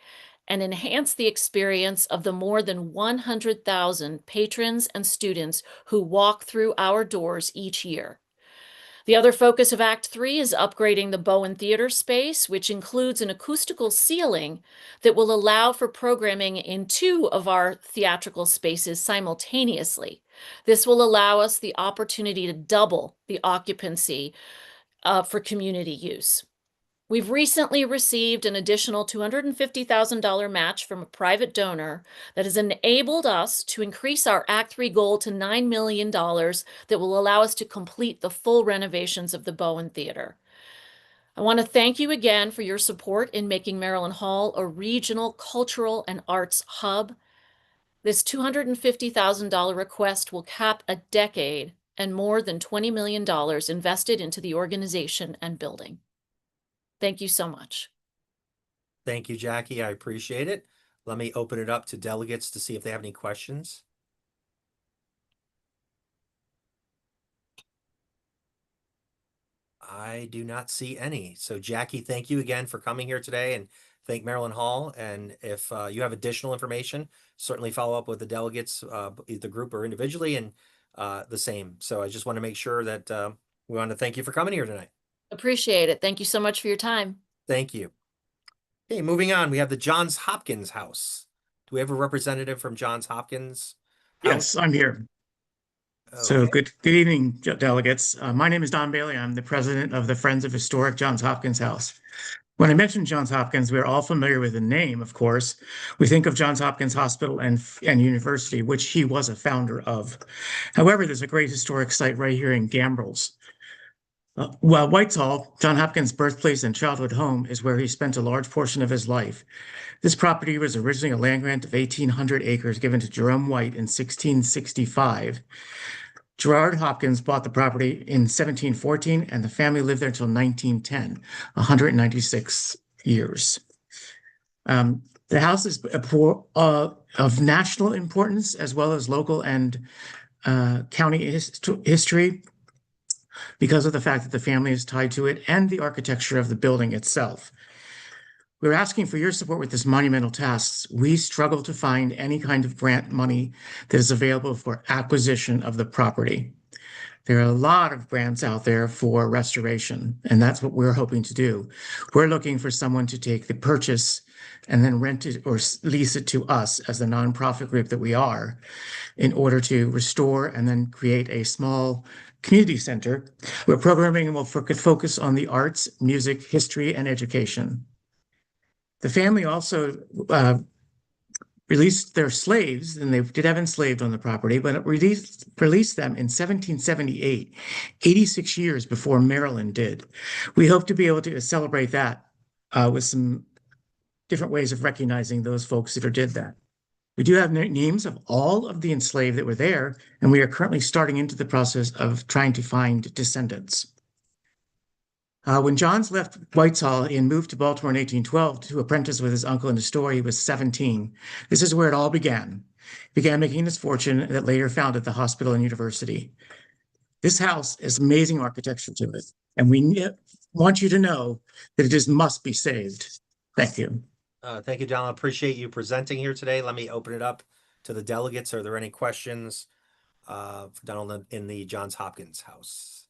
and enhance the experience of the more than 100,000 patrons and students who walk through our doors each year. The other focus of Act 3 is upgrading the Bowen Theater space, which includes an acoustical ceiling that will allow for programming in 2 of our theatrical spaces simultaneously. This will allow us the opportunity to double the occupancy for community use. We've recently received an additional $250,000 match from a private donor that has enabled us to increase our Act 3 goal to $9 million that will allow us to complete the full renovations of the Bowen Theater. I want to thank you again for your support in making Maryland Hall a regional cultural and arts hub. This $250,000 request will cap a decade and more than $20 million invested into the organization and building. Thank you so much. Thank you, Jackie. I appreciate it. Let me open it up to delegates to see if they have any questions. I do not see any. So Jackie, thank you again for coming here today, and thank Maryland Hall. And if you have additional information, certainly follow up with the delegates, either group or individually, and the same. So I just want to make sure that we want to thank you for coming here tonight. Appreciate it. Thank you so much for your time. Thank you. Okay, moving on, we have the Johns Hopkins House. Do we have a representative from Johns Hopkins House? Yes, I'm here. So Okay. good evening, delegates. My name is Don Bailey. I'm the president of the Friends of Historic Johns Hopkins House. When I mention Johns Hopkins, we're all familiar with the name, of course. We think of Johns Hopkins Hospital and University, which he was a founder of. However, there's a great historic site right here in Gambrills. While Whitehall, John Hopkins' birthplace and childhood home, is where he spent a large portion of his life. This property was originally a land grant of 1,800 acres given to Jerome White in 1665. Gerard Hopkins bought the property in 1714, and the family lived there until 1910, 196 years. The house is of national importance as well as local and county history, because of the fact that the family is tied to it and the architecture of the building itself. We're asking for your support with this monumental task. We struggle to find any kind of grant money that is available for acquisition of the property. There are a lot of grants out there for restoration, and that's what we're hoping to do. We're looking for someone to take the purchase and then rent it or lease it to us as the nonprofit group that we are in order to restore and then create a small community center where programming will focus on the arts, music, history, and education. The family also released their slaves, and they did have enslaved on the property, but it released them in 1778, 86 years before Maryland did. We hope to be able to celebrate that with some different ways of recognizing those folks that did that. We do have names of all of the enslaved that were there, and we are currently starting into the process of trying to find descendants. When Johns left Whitehall and moved to Baltimore in 1812 to apprentice with his uncle in the store, he was 17. This is where it all began. He began making his fortune that later founded the hospital and university. This house has amazing architecture to it, and we want you to know that it just must be saved. Thank you. Thank you, Donald. Appreciate you presenting here today. Let me open it up to the delegates. Are there any questions for Donald in the Johns Hopkins house?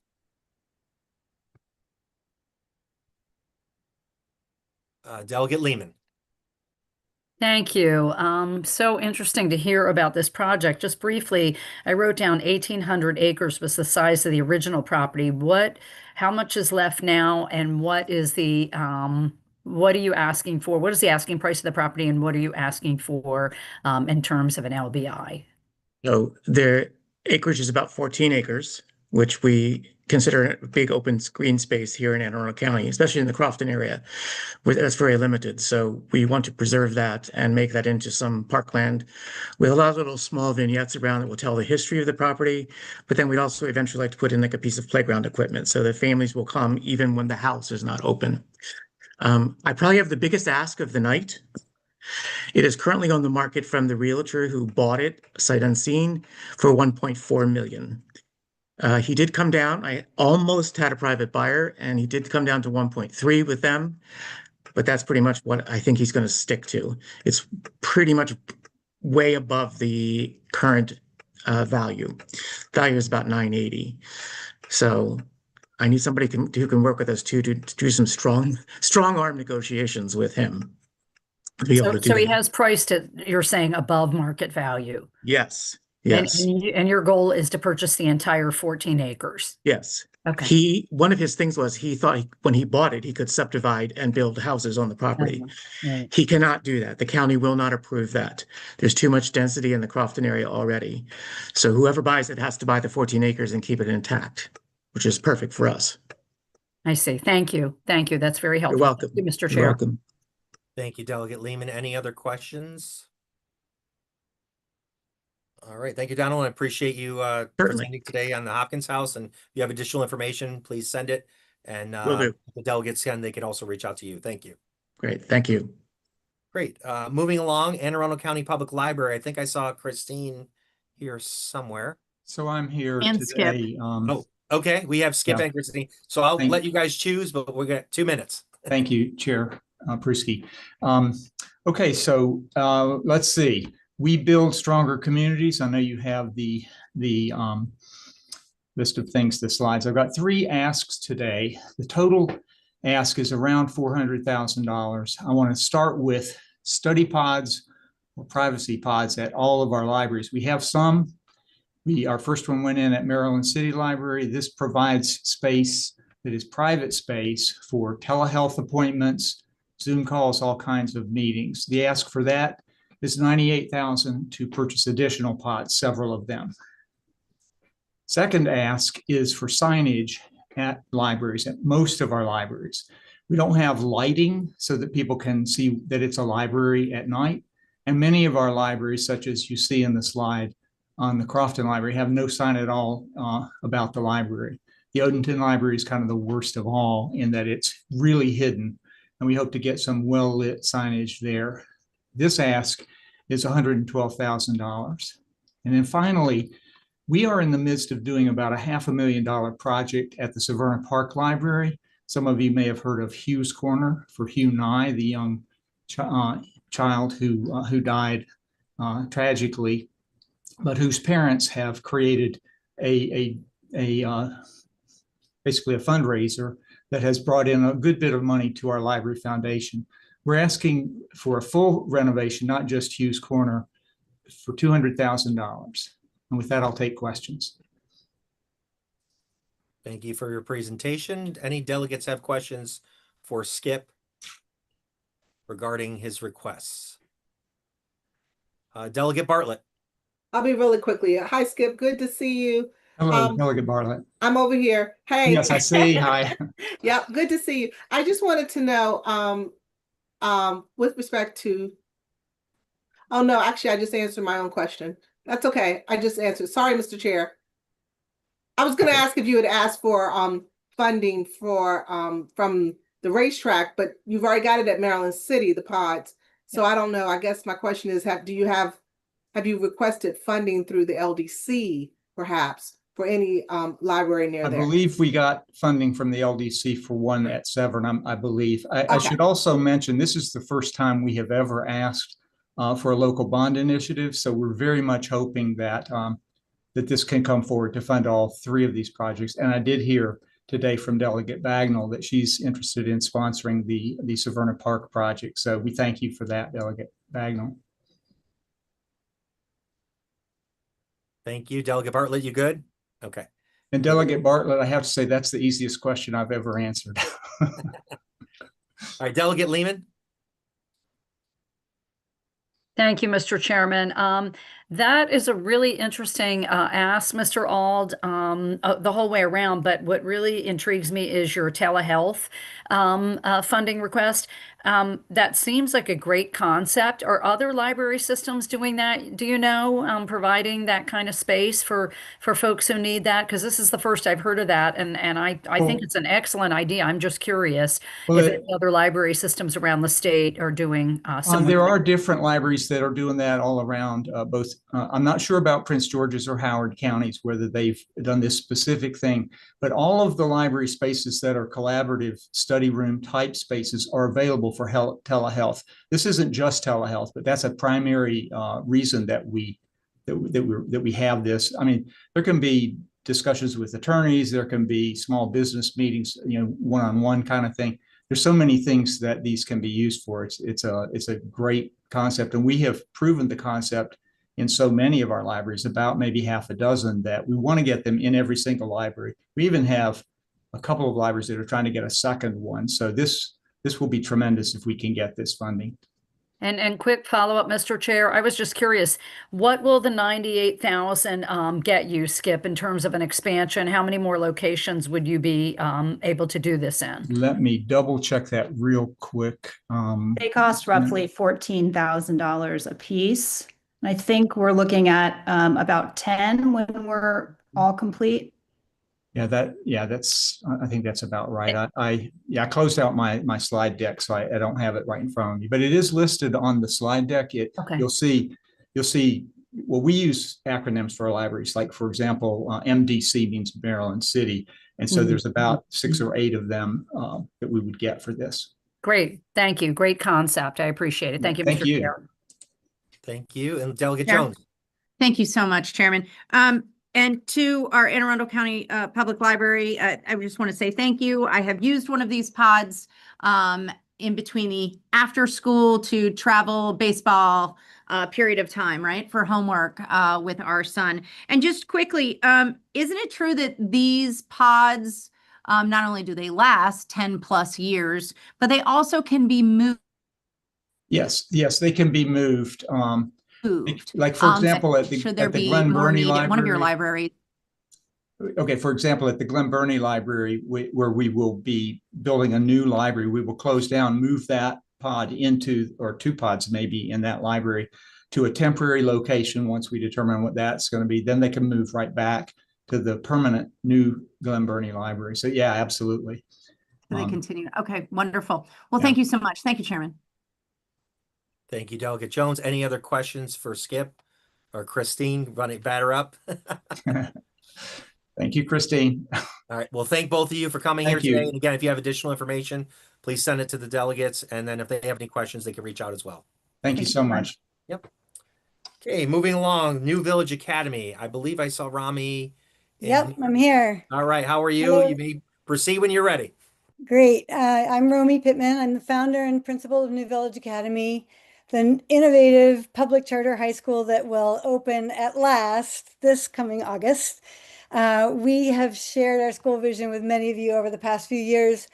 Delegate Lehman. Thank you. So interesting to hear about this project. Just briefly, I wrote down 1,800 acres was the size of the original property. How much is left now, and what is the what are you asking for? What is the asking price of the property, and what are you asking for in terms of an LBI? So their acreage is about 14 acres, which we consider a big open green space here in Anne Arundel County, especially in the Crofton area, where that's very limited. So we want to preserve that and make that into some parkland with a lot of little small vignettes around that will tell the history of the property. But then we'd also eventually like to put in like a piece of playground equipment so that families will come even when the house is not open. I probably have the biggest ask of the night. It is currently on the market from the realtor who bought it sight unseen for $1.4 million. He did come down. I almost had a private buyer, and he did come down to 1.3 with them, but that's pretty much what I think he's going to stick to. It's pretty much way above the current value. Value is about 980. So I need somebody who can work with us to do some strong arm negotiations with him. To be able to do So he that. has priced it, you're saying, above market value. Yes. Yes. And your goal is to purchase the entire 14 acres. Yes. Okay. One of his things was he thought when he bought it, he could subdivide and build houses on the property. Right. He cannot do that. The county will not approve that. There's too much density in the Crofton area already. So whoever buys it has to buy the 14 acres and keep it intact, which is perfect for us. I see. Thank you. Thank you. That's very helpful. You're welcome. Thank you, Mr. You're Chair. welcome. Thank you, Delegate Lehman. Any other questions? All right. Thank you, Donald. I appreciate you presenting today on the Hopkins House. And if you have additional information, please send it. And Will do. the delegates they can also reach out to you. Thank you. Great. Thank you. Great. Moving along, Anne Arundel County Public Library. I think I saw Christine here somewhere. So I'm here And today. Oh, okay. We have Skip and Christine. So I'll let you guys choose, but we're going to 2 minutes. Thank you, Chair Prusky. Okay, so let's see. We build stronger communities. I know you have the list of things, the slides. I've got 3 asks today. The total ask is around $400,000. I want to start with study pods or privacy pods at all of our libraries. We have some. Our first one went in at Maryland City Library. This provides space that is private space for telehealth appointments, Zoom calls, all kinds of meetings. The ask for that is $98,000 to purchase additional pods, several of them. Second ask is for signage at libraries, at most of our libraries. We don't have lighting so that people can see that it's a library at night. And many of our libraries, such as you see in the slide on the Crofton Library, have no sign at all about the library. The Odenton Library is kind of the worst of all in that it's really hidden, and we hope to get some well-lit signage there. This ask is $112,000. And then finally, we are in the midst of doing about a $500,000 project at the Severna Park Library. Some of you may have heard of Hugh's Corner for Hugh Nye, the young child who died tragically, but whose parents have created a basically a fundraiser that has brought in a good bit of money to our library foundation. We're asking for a full renovation, not just Hughes Corner, for $200,000. And with that, I'll take questions. Thank you for your presentation. Any delegates have questions for Skip regarding his requests? Delegate Bartlett. I'll be really quickly. Hi, Skip. Good to see you. Hello, Delegate Bartlett. I'm over here. Hey. Yes, I see. Hi. Yep, good to see you. I just wanted to know, with respect to, oh no, actually, I just answered my own question. That's okay. I just answered. Sorry, Mr. Chair. I was going to ask if you had asked for funding for from the racetrack, but you've already got it at Maryland City, the pods. So I don't know. I guess my question is, have you requested funding through the LDC perhaps for any library near there? I believe we got funding from the LDC for one at Severn, I believe. I should also mention, this is the first time we have ever asked for a local bond initiative. So we're very much hoping that that this can come forward to fund all three of these projects. And I did hear today from Delegate Bagnall that she's interested in sponsoring the Severna Park project. So we thank you for that, Delegate Bagnall. Thank you. Delegate Bartlett, you good? Okay. And Delegate Bartlett, I have to say that's the easiest question I've ever answered. All right, Delegate Lehman. Thank you, Mr. Chairman. That is a really interesting ask, Mr. Ald, the whole way around. But what really intrigues me is your telehealth funding request. That seems like a great concept. Are other library systems doing that? Do you know, providing that kind of space for folks who need that? Because this is the first I've heard of that, and I think it's an excellent idea. I'm just curious if any other library systems around the state are doing similar. There are different libraries that are doing that all around both. I'm not sure about Prince George's or Howard counties, whether they've done this specific thing, but all of the library spaces that are collaborative study room type spaces are available for telehealth. This isn't just telehealth, but that's a primary reason that we have this. I mean, there can be discussions with attorneys, there can be small business meetings, one-on-one kind of thing. There's so many things that these can be used for. It's a great concept, and we have proven the concept in so many of our libraries, about maybe half a dozen, that we want to get them in every single library. We even have a couple of libraries that are trying to get a second one. So this will be tremendous if we can get this funding. And quick follow-up, Mr. Chair, I was just curious, what will the 98,000 get you, Skip, in terms of an expansion? How many more locations would you be able to do this in? Let me double check that real quick. They cost roughly $14,000 a piece. I think we're looking at about 10 when we're all complete. I think that's about right. I closed out my slide deck, so I don't have it right in front of me, but it is listed on the slide deck. You'll see, well, we use acronyms for our libraries. Like, for example, MDC means Maryland City. And so there's about 6 or 8 of them that we would get for this. Great. Thank you. Great concept. I appreciate it. Thank you, Mr. Chair. Thank you. And Delegate Chair. Jones. Thank you so much, Chairman. And to our Anne Arundel County Public Library, I just want to say thank you. I have used one of these pods in between the after school to travel baseball period of time, right, for homework with our son. And just quickly, isn't it true that these pods, not only do they last 10 plus years, but they also can be moved? Yes, they can be moved. Like, for example, at the Glen Burnie Library, one of your libraries. Okay, for example, at the Glen Burnie Library, where we will be building a new library, we will close down, move that pod into, or 2 pods maybe in that library, to a temporary location. Once we determine what that's going to be, then they can move right back to the permanent new Glen Burnie Library. So yeah, absolutely. So they continue. Okay, wonderful. Well, thank you so much. Thank you, Chairman. Thank you, Delegate Jones. Any other questions for Skip or Christine? Batter up. Thank you, Christine. All right. Well, thank both of you for coming here today. And again, if you have additional information, please send it to the delegates. And then if they have any questions, they can reach out as well. Thank you so much. Yep. Okay, moving along. New Village Academy. I believe I saw Rami Yep, I'm here. All right, how are you? Hello. You may proceed when you're ready. Great. I'm Romy Pittman. I'm the founder and principal of New Village Academy, the innovative public charter high school that will open at last this coming August. We have shared our school vision with many of you over the past few years.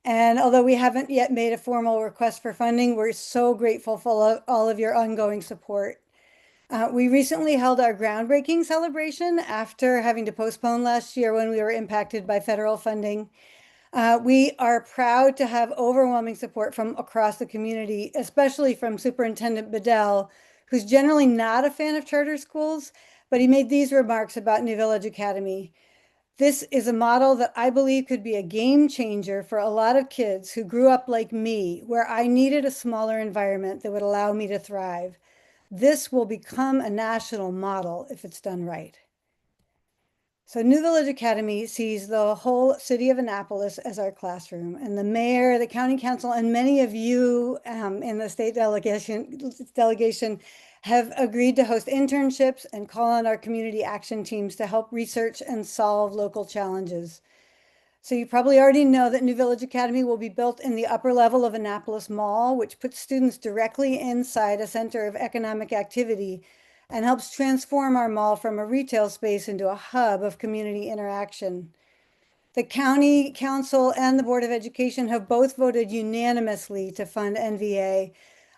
And although we haven't yet made a formal request for funding, we're so grateful for all of your ongoing support. We recently held our groundbreaking celebration after having to postpone last year when we were impacted by federal funding. We are proud to have overwhelming support from across the community, especially from Superintendent Bedell, who's generally not a fan of charter schools, but he made these remarks about New Village Academy. This is a model that I believe could be a game changer for a lot of kids who grew up like me, where I needed a smaller environment that would allow me to thrive. This will become a national model if it's done right. So New Village Academy sees the whole city of Annapolis as our classroom, and the mayor, the county council, and many of you in the state delegation have agreed to host internships and call on our community action teams to help research and solve local challenges. So you probably already know that New Village Academy will be built in the upper level of Annapolis Mall, which puts students directly inside a center of economic activity and helps transform our mall from a retail space into a hub of community interaction. The county council and the Board of Education have both voted unanimously to fund NVA,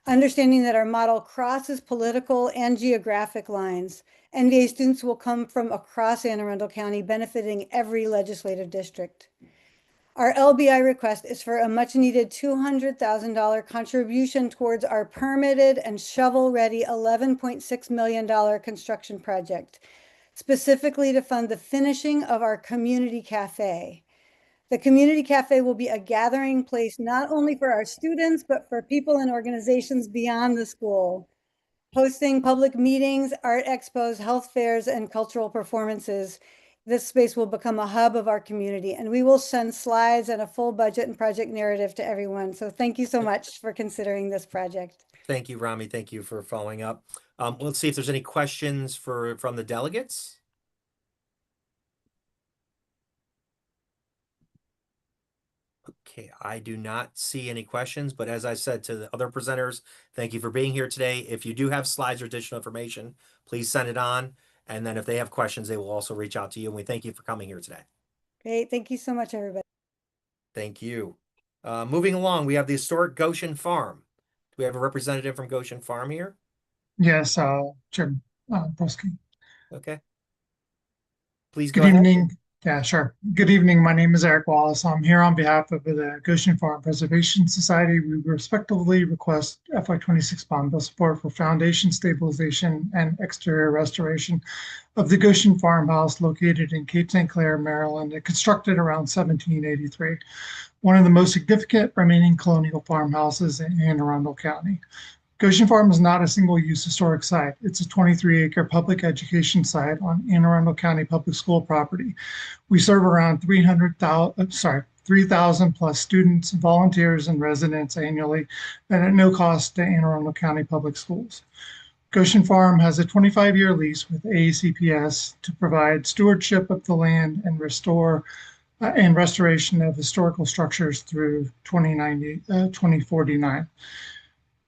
understanding that our model crosses political and geographic lines. NVA students will come from across Anne Arundel County, benefiting every legislative district. Our LBI request is for a much needed $200,000 contribution towards our permitted and shovel-ready $11.6 million construction project, specifically to fund the finishing of our community cafe. The community cafe will be a gathering place not only for our students, but for people and organizations beyond the school, hosting public meetings, art expos, health fairs, and cultural performances. This space will become a hub of our community, and we will send slides and a full budget and project narrative to everyone. So thank you so much for considering this project. Thank you, Rami. Thank you for following up. Let's see if there's any questions from the delegates. Okay, I do not see any questions, but as I said to the other presenters, thank you for being here today. If you do have slides or additional information, please send it on. And then if they have questions, they will also reach out to you. And we thank you for coming here today. Great. Thank you so much, everybody. Thank you. Moving along, we have the historic Goshen Farm. Do we have a representative from Goshen Farm here? Yes, Jim Broski. Okay. Please Good go ahead. evening. Yeah, sure. Good evening. My name is Eric Wallace. I'm here on behalf of the Goshen Farm Preservation Society. We respectively request FY26 bond bill support for foundation stabilization and exterior restoration of the Goshen Farmhouse located in Cape St. Clair, Maryland, constructed around 1783. One of the most significant remaining colonial farmhouses in Anne Arundel County. Goshen Farm is not a single-use historic site. It's a 23-acre public education site on Anne Arundel County public school property. We serve around 3,000 plus students, volunteers, and residents annually, and at no cost to Anne Arundel County public schools. Goshen Farm has a 25-year lease with AACPS to provide stewardship of the land and restoration of historical structures through 2049.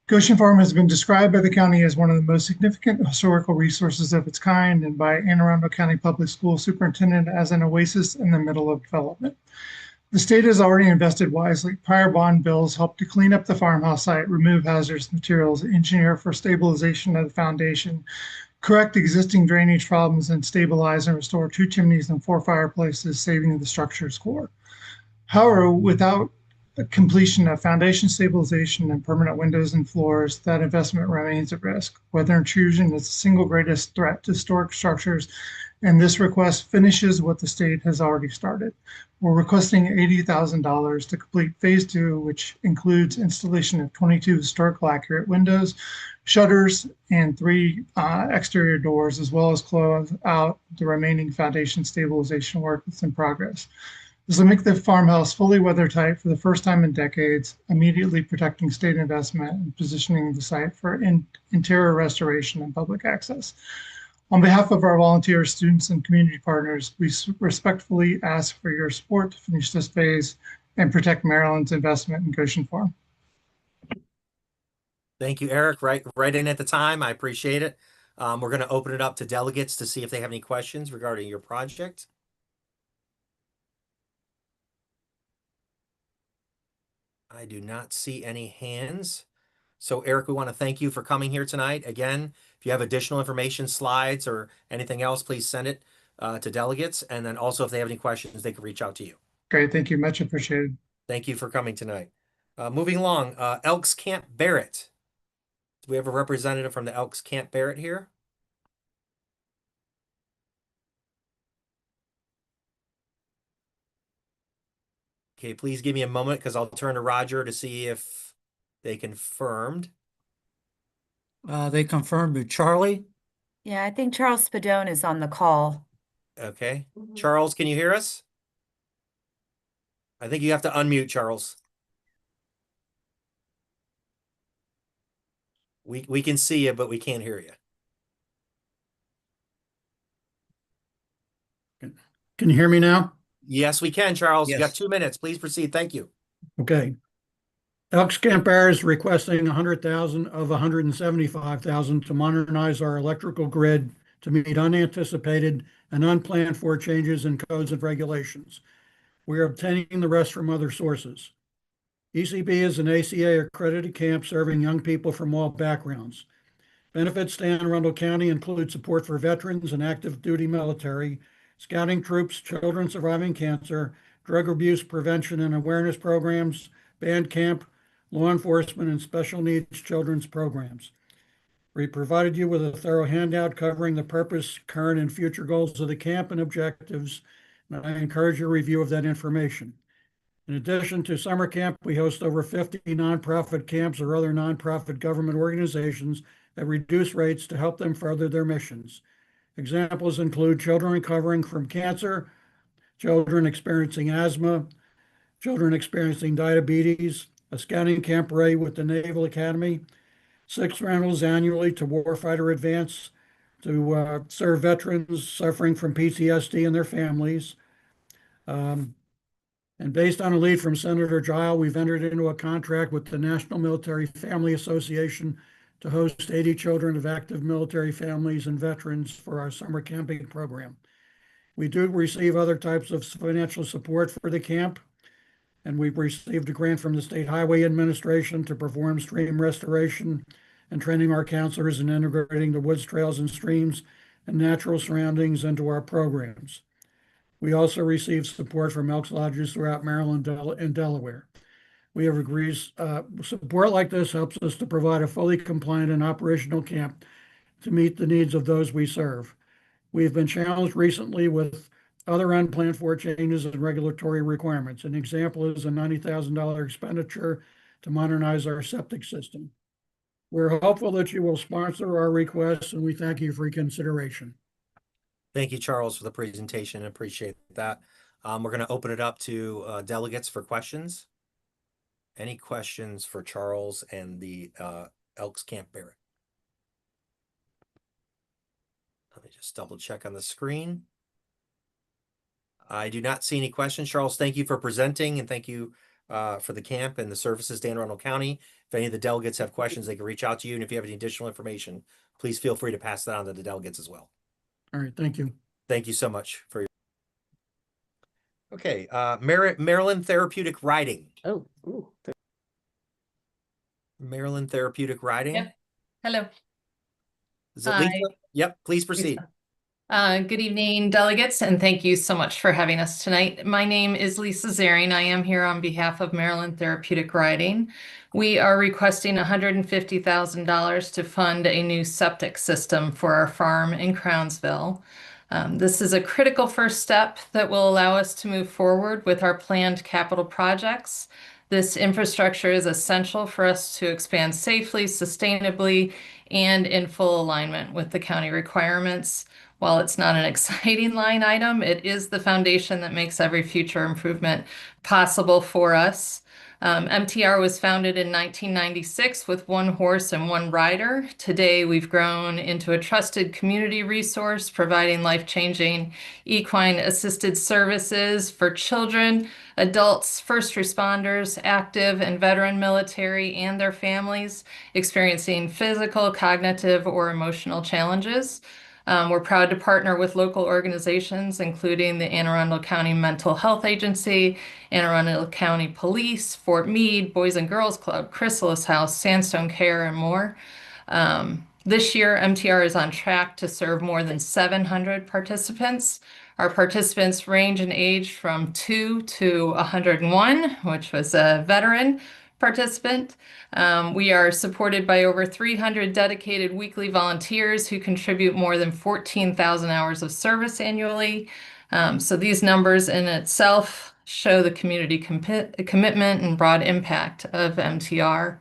Goshen Farm has been described by the county as one of the most significant historical resources of its kind, and by Anne Arundel County Public School Superintendent as an oasis in the middle of development. The state has already invested wisely. Prior bond bills helped to clean up the farmhouse site, remove hazardous materials, engineer for stabilization of the foundation, correct existing drainage problems, and stabilize and restore 2 chimneys and 4 fireplaces, saving the structure's core. However, without the completion of foundation stabilization and permanent windows and floors, that investment remains at risk. Weather intrusion is the single greatest threat to historic structures, and this request finishes what the state has already started. We're requesting $80,000 to complete phase 2, which includes installation of 22 historical accurate windows, shutters, and 3 exterior doors, as well as close out the remaining foundation stabilization work that's in progress. This will make the farmhouse fully weather-tight for the first time in decades, immediately protecting state investment and positioning the site for interior restoration and public access. On behalf of our volunteers, students, and community partners, we respectfully ask for your support to finish this phase and protect Maryland's investment in Goshen Farm. Thank you, Eric. Right in at the time. I appreciate it. We're going to open it up to delegates to see if they have any questions regarding your project. I do not see any hands. So Eric, we want to thank you for coming here tonight. Again, if you have additional information, slides, or anything else, please send it to delegates. And then also if they have any questions, they can reach out to you. Great, thank you, much appreciated. Thank you for coming tonight. Moving along, Elks Camp Barrett. Do we have a representative from the Elks Camp Barrett here? Okay, please give me a moment because I'll turn to Roger to see if they confirmed. They confirmed with Charlie. Yeah, I think Charles Spadone is on the call. Okay. Charles, can you hear us? I think you have to unmute, Charles. We can see you, but we can't hear you. Can you hear me now? Yes, we can, Charles. You got Yes. 2 minutes. Please proceed. Thank you. Okay. Elks Camp Air is requesting 100,000 of 175,000 to modernize our electrical grid to meet unanticipated and unplanned for changes in codes and regulations. We are obtaining the rest from other sources. ECB is an ACA accredited camp serving young people from all backgrounds. Benefits to Anne Arundel County include support for veterans and active duty military, scouting troops, children surviving cancer, drug abuse prevention and awareness programs, band camp, law enforcement, and special needs children's programs. We provided you with a thorough handout covering the purpose, current, and future goals of the camp and objectives, and I encourage your review of that information. In addition to summer camp, we host over 50 nonprofit camps or other nonprofit government organizations at reduced rates to help them further their missions. Examples include children recovering from cancer, children experiencing asthma, children experiencing diabetes, a scouting camp array with the Naval Academy, 6 rentals annually to Warfighter Advance to serve veterans suffering from PTSD and their families. And based on a lead from Senator Gile, we've entered into a contract with the National Military Family Association to host 80 children of active military families and veterans for our summer camping program. We do receive other types of financial support for the camp, and we've received a grant from the State Highway Administration to perform stream restoration and training our counselors in integrating the woods, trails, and streams and natural surroundings into our programs. We also receive support from Elks Lodges throughout Maryland and Delaware. We have agreed, support like this helps us to provide a fully compliant and operational camp to meet the needs of those we serve. We've been challenged recently with other unplanned for changes in regulatory requirements. An example is a $90,000 expenditure to modernize our septic system. We're hopeful that you will sponsor our requests, and we thank you for your consideration. Thank you, Charles, for the presentation. I appreciate that. We're going to open it up to delegates for questions. Any questions for Charles and the Elks Camp Barrett? Let me just double check on the screen. I do not see any questions. Charles, thank you for presenting, and thank you for the camp and the services to Anne Arundel County. If any of the delegates have questions, they can reach out to you. And if you have any additional information, please feel free to pass that on to the delegates as well. All right, thank you. Thank you so much for your. Okay, Maryland Therapeutic Riding. Oh, ooh. Maryland Therapeutic Riding. Yep. Hello. Is it Lisa? Yep, please proceed. Good evening, delegates, and thank you so much for having us tonight. My name is Lisa Zaring. I am here on behalf of Maryland Therapeutic Riding. We are requesting $150,000 to fund a new septic system for our farm in Crownsville. This is a critical first step that will allow us to move forward with our planned capital projects. This infrastructure is essential for us to expand safely, sustainably, and in full alignment with the county requirements. While it's not an exciting line item, it is the foundation that makes every future improvement possible for us. MTR was founded in 1996 with 1 horse and 1 rider. Today, we've grown into a trusted community resource, providing life-changing equine assisted services for children, adults, first responders, active and veteran military, and their families experiencing physical, cognitive, or emotional challenges. We're proud to partner with local organizations, including the Anne Arundel County Mental Health Agency, Anne Arundel County Police, Fort Meade, Boys and Girls Club, Chrysalis House, Sandstone Care, and more. This year, MTR is on track to serve more than 700 participants. Our participants range in age from 2 to 101, which was a veteran participant. We are supported by over 300 dedicated weekly volunteers who contribute more than 14,000 hours of service annually. So these numbers in itself show the community commitment and broad impact of MTR.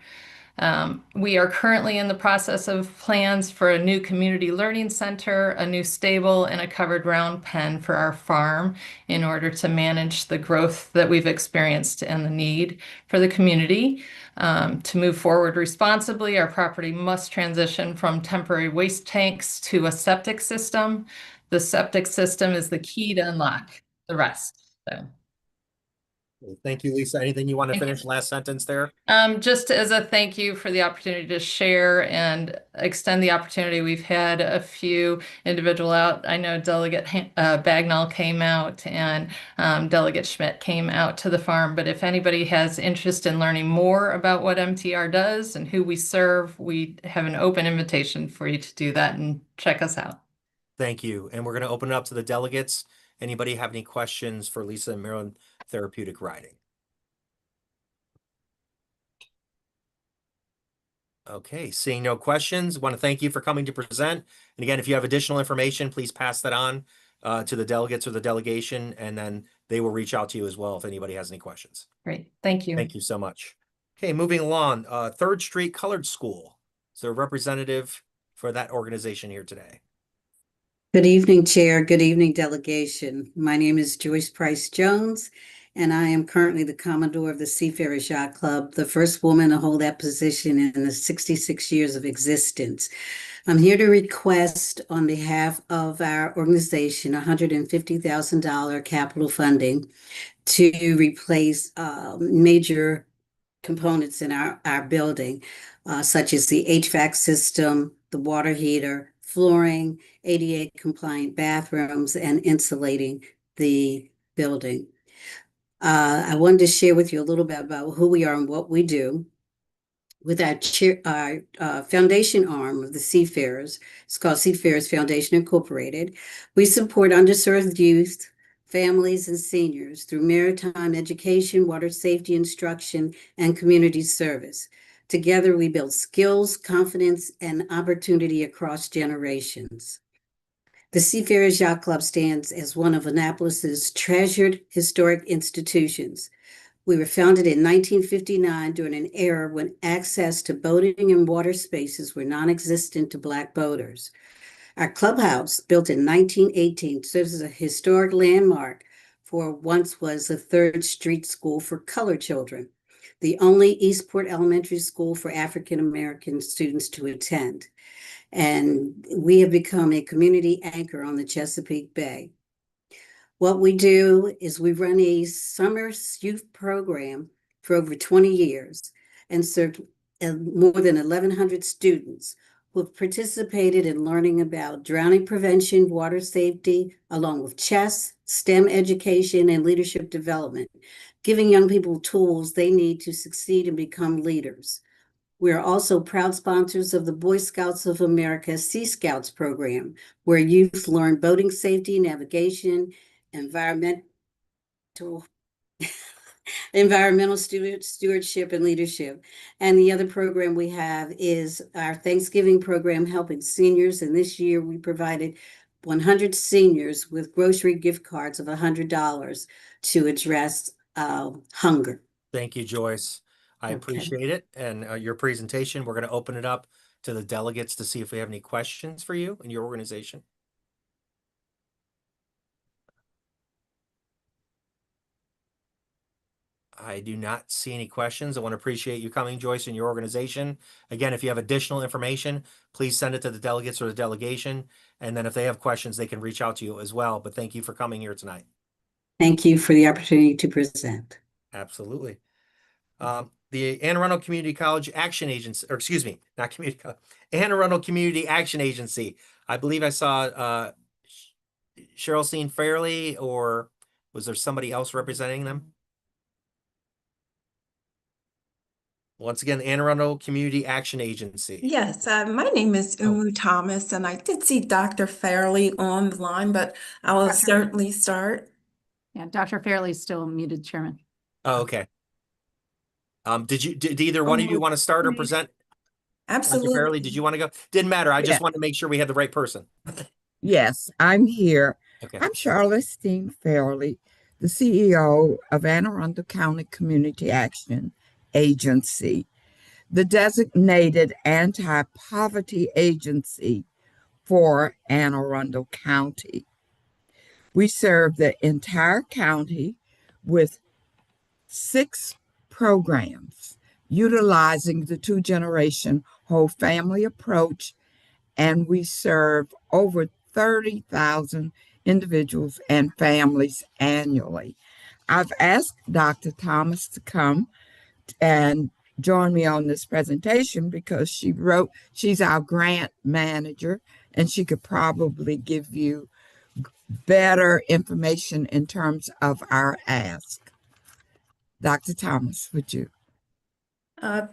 We are currently in the process of plans for a new community learning center, a new stable, and a covered round pen for our farm in order to manage the growth that we've experienced and the need for the community. To move forward responsibly, our property must transition from temporary waste tanks to a septic system. The septic system is the key to unlock the rest. So. Thank you, Lisa. Anything you want to finish? Last sentence there? Just as a thank you for the opportunity to share and extend the opportunity. We've had a few individuals out. I know Delegate Bagnall came out and Delegate Schmidt came out to the farm. But if anybody has interest in learning more about what MTR does and who we serve, we have an open invitation for you to do that and check us out. Thank you. And we're going to open it up to the delegates. Anybody have any questions for Lisa and Maryland Therapeutic Riding? Okay, seeing no questions, want to thank you for coming to present. And again, if you have additional information, please pass that on to the delegates or the delegation, and then they will reach out to you as well if anybody has any questions. Great, thank you. Thank you so much. Okay, moving along, 3rd Street Colored School. Is there a representative for that organization here today? Good evening, Chair. Good evening, delegation. My name is Joyce Price Jones, and I am currently the Commodore of the Seafarers Yacht Club, the first woman to hold that position in the 66 years of existence. I'm here to request on behalf of our organization $150,000 capital funding to replace major components in our building, such as the HVAC system, the water heater, flooring, ADA compliant bathrooms, and insulating the building. I wanted to share with you a little bit about who we are and what we do. With our foundation arm of the Seafarers, it's called Seafarers Foundation Incorporated. We support underserved youth, families, and seniors through maritime education, water safety instruction, and community service. Together, we build skills, confidence, and opportunity across generations. The Seafarers Yacht Club stands as one of Annapolis's treasured historic institutions. We were founded in 1959 during an era when access to boating and water spaces were non-existent to Black boaters. Our clubhouse, built in 1918, serves as a historic landmark for what once was the 3rd Street School for colored children, the only Eastport Elementary School for African American students to attend. And we have become a community anchor on the Chesapeake Bay. What we do is we run a summer youth program for over 20 years and served more than 1,100 students who have participated in learning about drowning prevention, water safety, along with chess, STEM education, and leadership development, giving young people tools they need to succeed and become leaders. We are also proud sponsors of the Boy Scouts of America Sea Scouts program, where youth learn boating safety, navigation, environmental stewardship, and leadership. And the other program we have is our Thanksgiving program, helping seniors. And this year we provided 100 seniors with grocery gift cards of $100 to address hunger. Thank you, Joyce. I appreciate it. And your presentation, we're going to open it up to the delegates to see if we have any questions for you and your organization. I do not see any questions. I want to appreciate you coming, Joyce, and your organization. Again, if you have additional information, please send it to the delegates or the delegation. And then if they have questions, they can reach out to you as well. But thank you for coming here tonight. Thank you for the opportunity to present. Absolutely. The Anne Arundel Community College Action Agency, or excuse me, not Community College, Anne Arundel Community Action Agency. I believe I saw Cheryl Steen Fairley, or was there somebody else representing them? Once again, Anne Arundel Community Action Agency. Yes, my name is Umu Thomas, and I did see Dr. Fairley on the line, but I will certainly start. Yeah, Dr. Fairley's still muted, Chairman. Oh, okay. Did either one of you want to start or present? Absolutely. Dr. Fairley, did you want to go? Didn't matter. I just wanted to make sure we had the right person. Yes, I'm here. Okay. I'm Charlotte Steen Fairley, the CEO of Anne Arundel County Community Action Agency, the designated anti-poverty agency for Anne Arundel County. We serve the entire county with 6 programs utilizing the 2-generation whole family approach, and we serve over 30,000 individuals and families annually. I've asked Dr. Thomas to come and join me on this presentation because she's our grant manager, and she could probably give you better information in terms of our ask. Dr. Thomas, would you?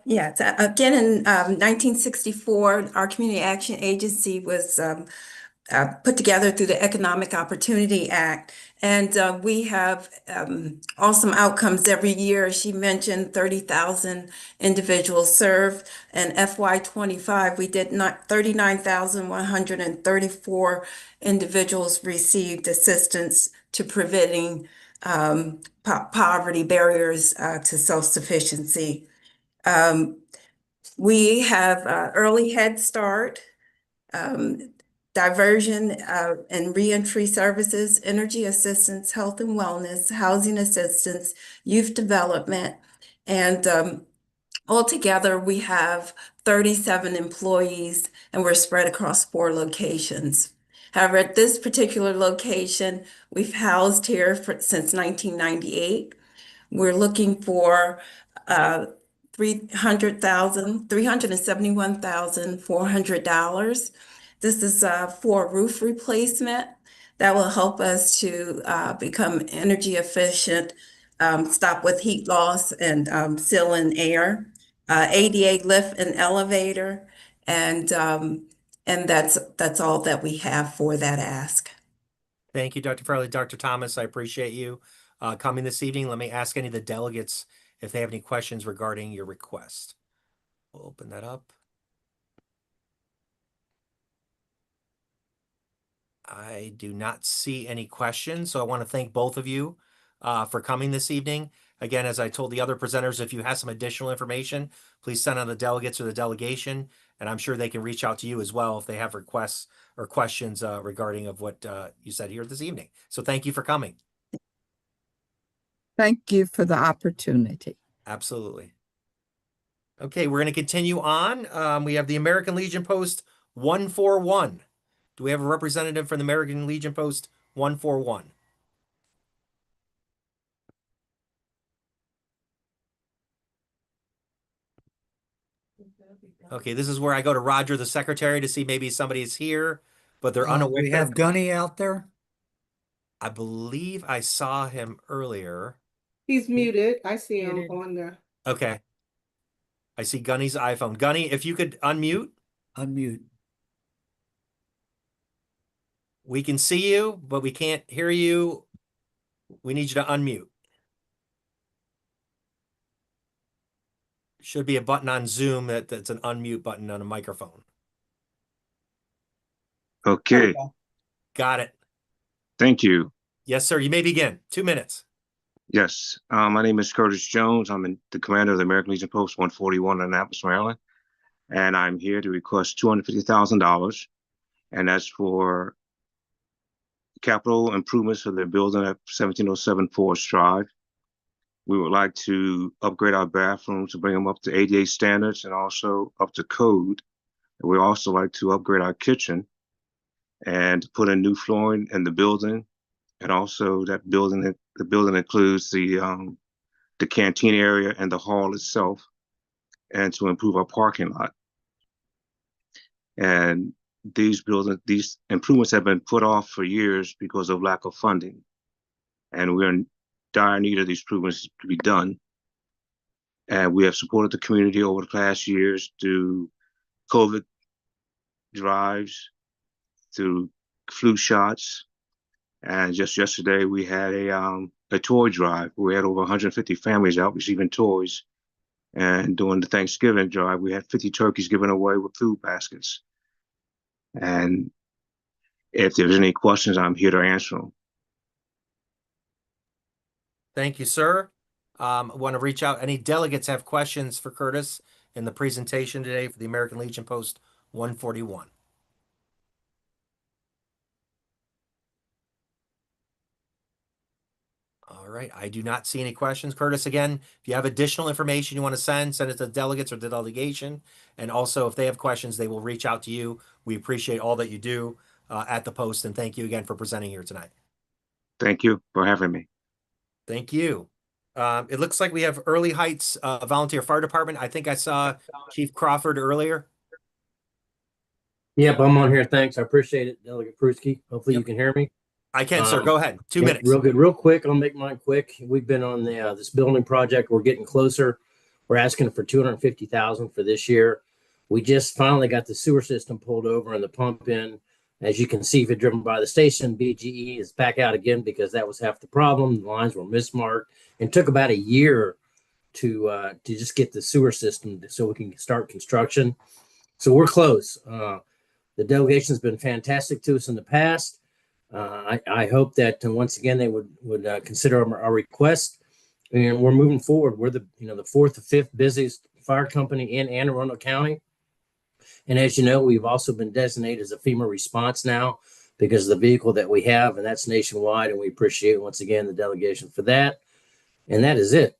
Yes, again, in 1964, our Community Action Agency was put together through the Economic Opportunity Act. And we have awesome outcomes every year. As she mentioned, 30,000 individuals served. And FY25, we did 39,134 individuals received assistance to preventing poverty barriers to self-sufficiency. We have early Head Start, diversion and reentry services, energy assistance, health and wellness, housing assistance, youth development, and altogether we have 37 employees, and we're spread across 4 locations. However, at this particular location, we've housed here since 1998. We're looking for $371,400. This is for a roof replacement that will help us to become energy efficient, stop with heat loss and seal in air, ADA lift and elevator, and that's all that we have for that ask. Thank you, Dr. Fairley. Dr. Thomas, I appreciate you coming this evening. Let me ask any of the delegates if they have any questions regarding your request. We'll open that up. I do not see any questions, so I want to thank both of you for coming this evening. Again, as I told the other presenters, if you have some additional information, please send on the delegates or the delegation, and I'm sure they can reach out to you as well if they have requests or questions regarding of what you said here this evening. So thank you for coming. Thank you for the opportunity. Absolutely. Okay, we're going to continue on. We have the American Legion Post 141. Do we have a representative from the American Legion Post 141? Okay, this is where I go to Roger, the secretary, to see maybe somebody's here, but they're unaware. We have Gunny out there. I believe I saw him earlier. He's muted. I see him on there. Okay. I see Gunny's iPhone. Gunny, if you could unmute. Unmute. We can see you, but we can't hear you. We need you to unmute. Should be a button on Zoom that's an unmute button on a microphone. Okay. Got it. Thank you. Yes, sir. You may begin. 2 minutes. Yes. My name is Curtis Jones. I'm the commander of the American Legion Post 141 in Annapolis, Maryland. And I'm here to request $250,000. And that's for capital improvements for the building at 1707 Forest Drive. We would like to upgrade our bathrooms to bring them up to ADA standards and also up to code. We also like to upgrade our kitchen and put in new flooring in the building. And also the building includes the canteen area and the hall itself, and to improve our parking lot. And these improvements have been put off for years because of lack of funding. And we're in dire need of these improvements to be done. And we have supported the community over the past years through COVID drives, through flu shots. And just yesterday, we had a toy drive. We had over 150 families out receiving toys. And during the Thanksgiving drive, we had 50 turkeys given away with food baskets. And if there's any questions, I'm here to answer them. Thank you, sir. I want to reach out. Any delegates have questions for Curtis in the presentation today for the American Legion Post 141? All right, I do not see any questions. Curtis, again, if you have additional information you want to send it to the delegates or the delegation. And also, if they have questions, they will reach out to you. We appreciate all that you do at the Post, and thank you again for presenting here tonight. Thank you for having me. Thank you. It looks like we have Early Heights Volunteer Fire Department. I think I saw Chief Crawford earlier. Yep, I'm on here. Thanks. I appreciate it, Delegate Pruski. Hopefully you can hear me. I can, sir. Go ahead. 2 minutes. Real good. Real quick. I'll make mine quick. We've been on the this building project. We're getting closer. We're asking for $250,000 for this year. We just finally got the sewer system pulled over and the pump in. As you can see, if you're driven by the station, BGE is back out again because that was half the problem. The lines were mismarked and took about a year to just get the sewer system so we can start construction. So we're close. The delegation has been fantastic to us in the past. I hope that once again they would consider our request, and we're moving forward. We're the fourth or fifth busiest fire company in Anne Arundel County, and as you know, we've also been designated as a FEMA response now because of the vehicle that we have, and that's nationwide. And we appreciate once again the delegation for that. And that is it.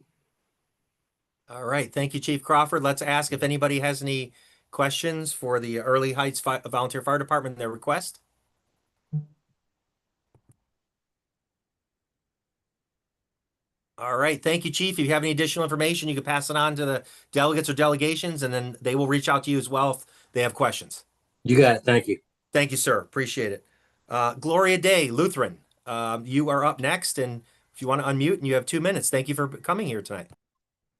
All right, thank you, Chief Crawford. Let's ask if anybody has any questions for the Early Heights Volunteer Fire Department and their request. All right. Thank you, Chief. If you have any additional information, you can pass it on to the delegates or delegations, and then they will reach out to you as well if they have questions. You got it. Thank you. Thank you, sir. Appreciate it. Gloria Day, Lutheran, you are up next. And if you want to unmute, and you have 2 minutes. Thank you for coming here tonight.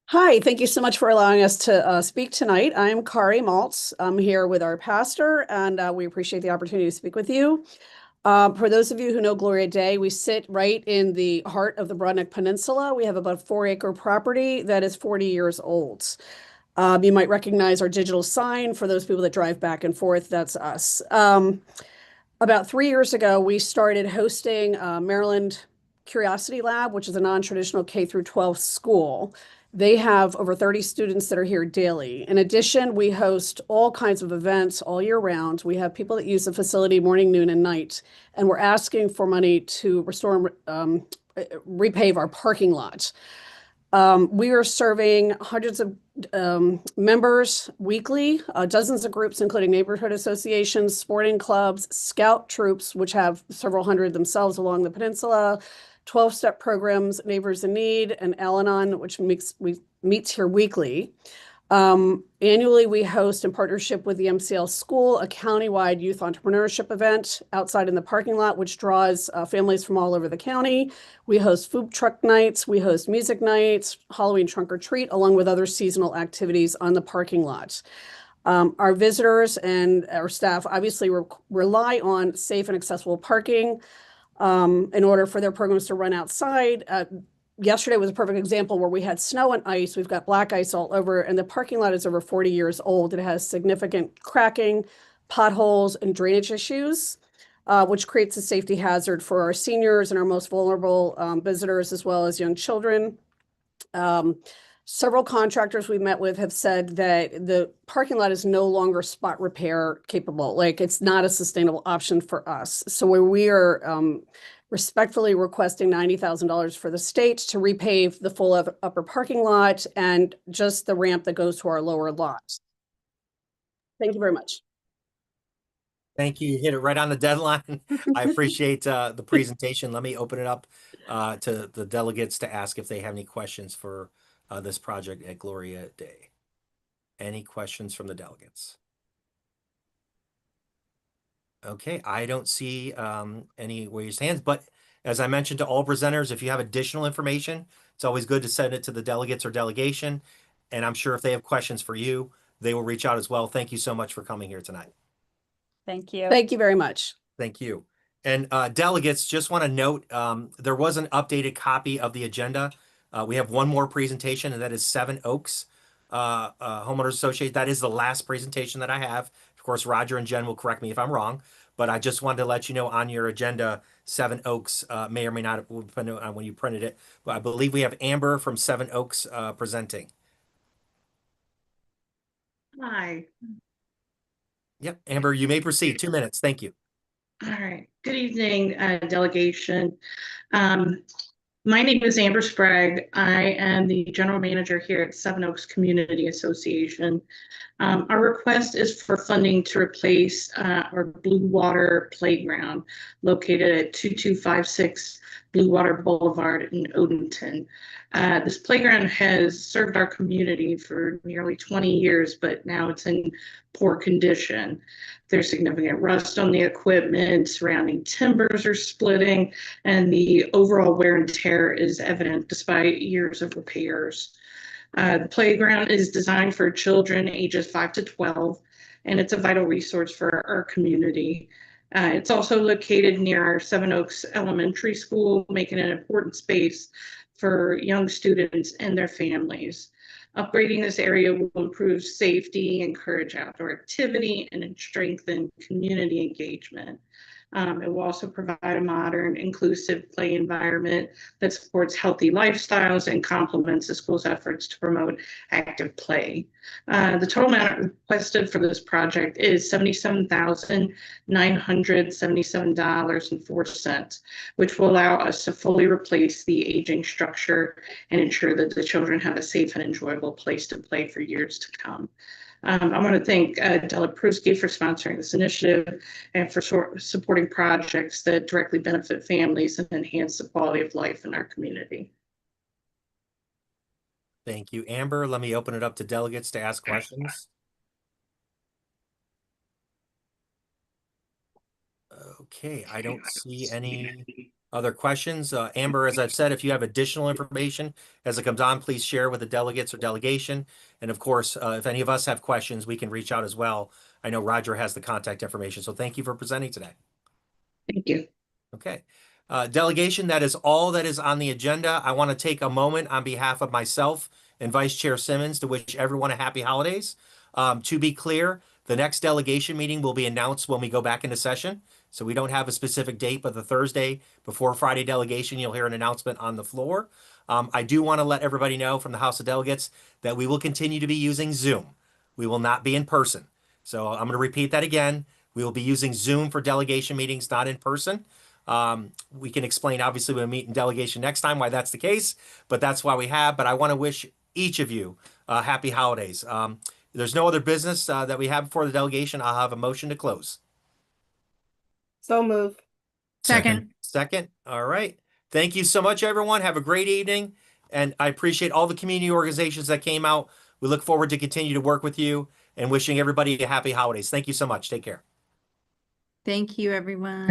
Hi, thank you so much for allowing us to speak tonight. I'm Kari Maltz. I'm here with our pastor, and we appreciate the opportunity to speak with you. For those of you who know Gloria Day, we sit right in the heart of the Broadneck Peninsula. We have about a 4-acre property that is 40 years old. You might recognize our digital sign. For those people that drive back and forth, that's us. About 3 years ago, we started hosting Maryland Curiosity Lab, which is a non-traditional K-12 school. They have over 30 students that are here daily. In addition, we host all kinds of events all year round. We have people that use the facility morning, noon, and night. And we're asking for money to restore and repave our parking lot. We are serving hundreds of members weekly, dozens of groups, including neighborhood associations, sporting clubs, scout troops, which have several hundred themselves along the peninsula, 12-step programs, Neighbors in Need, and Al-Anon, which meets here weekly. Annually, we host in partnership with the MCL School, a countywide youth entrepreneurship event outside in the parking lot, which draws families from all over the county. We host food truck nights, we host music nights, Halloween trunk or treat, along with other seasonal activities on the parking lot. Our visitors and our staff obviously rely on safe and accessible parking in order for their programs to run outside. Yesterday was a perfect example where we had snow and ice. We've got black ice all over, and the parking lot is over 40 years old. It has significant cracking, potholes, and drainage issues, which creates a safety hazard for our seniors and our most vulnerable visitors, as well as young children. Several contractors we met with have said that the parking lot is no longer spot repair capable. Like, it's not a sustainable option for us. So where we are respectfully requesting $90,000 for the state to repave the full upper parking lot and just the ramp that goes to our lower lots. Thank you very much. Thank you. You hit it right on the deadline. I appreciate the presentation. Let me open it up to the delegates to ask if they have any questions for this project at Gloria Day. Any questions from the delegates? Okay, I don't see any raised hands, but as I mentioned to all presenters, if you have additional information, it's always good to send it to the delegates or delegation. And I'm sure if they have questions for you, they will reach out as well. Thank you so much for coming here tonight. Thank you. Thank you very much. Thank you. And delegates, just want to note, there was an updated copy of the agenda. We have one more presentation, and that is Seven Oaks Homeowners Association. That is the last presentation that I have. Of course, Roger and Jen will correct me if I'm wrong, but I just wanted to let you know on your agenda, Seven Oaks may or may not, depending on when you printed it, but I believe we have Amber from Seven Oaks presenting. Hi. Yep, Amber, you may proceed. 2 minutes. Thank you. All right. Good evening, delegation. My name is Amber Sprague. I am the general manager here at Seven Oaks Community Association. Our request is for funding to replace our Blue Water Playground located at 2256 Blue Water Boulevard in Odenton. This playground has served our community for nearly 20 years, but now it's in poor condition. There's significant rust on the equipment, surrounding timbers are splitting, and the overall wear and tear is evident despite years of repairs. The playground is designed for children ages 5 to 12, and it's a vital resource for our community. It's also located near our Seven Oaks Elementary School, making it an important space for young students and their families. Upgrading this area will improve safety, encourage outdoor activity, and strengthen community engagement. It will also provide a modern, inclusive play environment that supports healthy lifestyles and complements the school's efforts to promote active play. The total amount requested for this project is $77,977.04, which will allow us to fully replace the aging structure and ensure that the children have a safe and enjoyable place to play for years to come. I want to thank Della Pruski for sponsoring this initiative and for supporting projects that directly benefit families and enhance the quality of life in our community. Thank you, Amber. Let me open it up to delegates to ask questions. Okay, I don't see any other questions. Amber, as I've said, if you have additional information as it comes on, please share with the delegates or delegation. And of course, if any of us have questions, we can reach out as well. I know Roger has the contact information, so thank you for presenting today. Thank you. Okay. Delegation, that is all that is on the agenda. I want to take a moment on behalf of myself and Vice Chair Simmons to wish everyone a happy holidays. To be clear, the next delegation meeting will be announced when we go back into session. So we don't have a specific date, but the Thursday before Friday delegation, you'll hear an announcement on the floor. I do want to let everybody know from the House of Delegates that we will continue to be using Zoom. We will not be in person. So I'm going to repeat that again. We will be using Zoom for delegation meetings, not in person. We can explain, obviously, when we meet in delegation next time why that's the case, but that's why we have. But I want to wish each of you happy holidays. There's no other business that we have before the delegation. I'll have a motion to close. So move. Second. Second. All right. Thank you so much, everyone. Have a great evening. And I appreciate all the community organizations that came out. We look forward to continue to work with you and wishing everybody a happy holidays. Thank you so much. Take care. Thank you, everyone.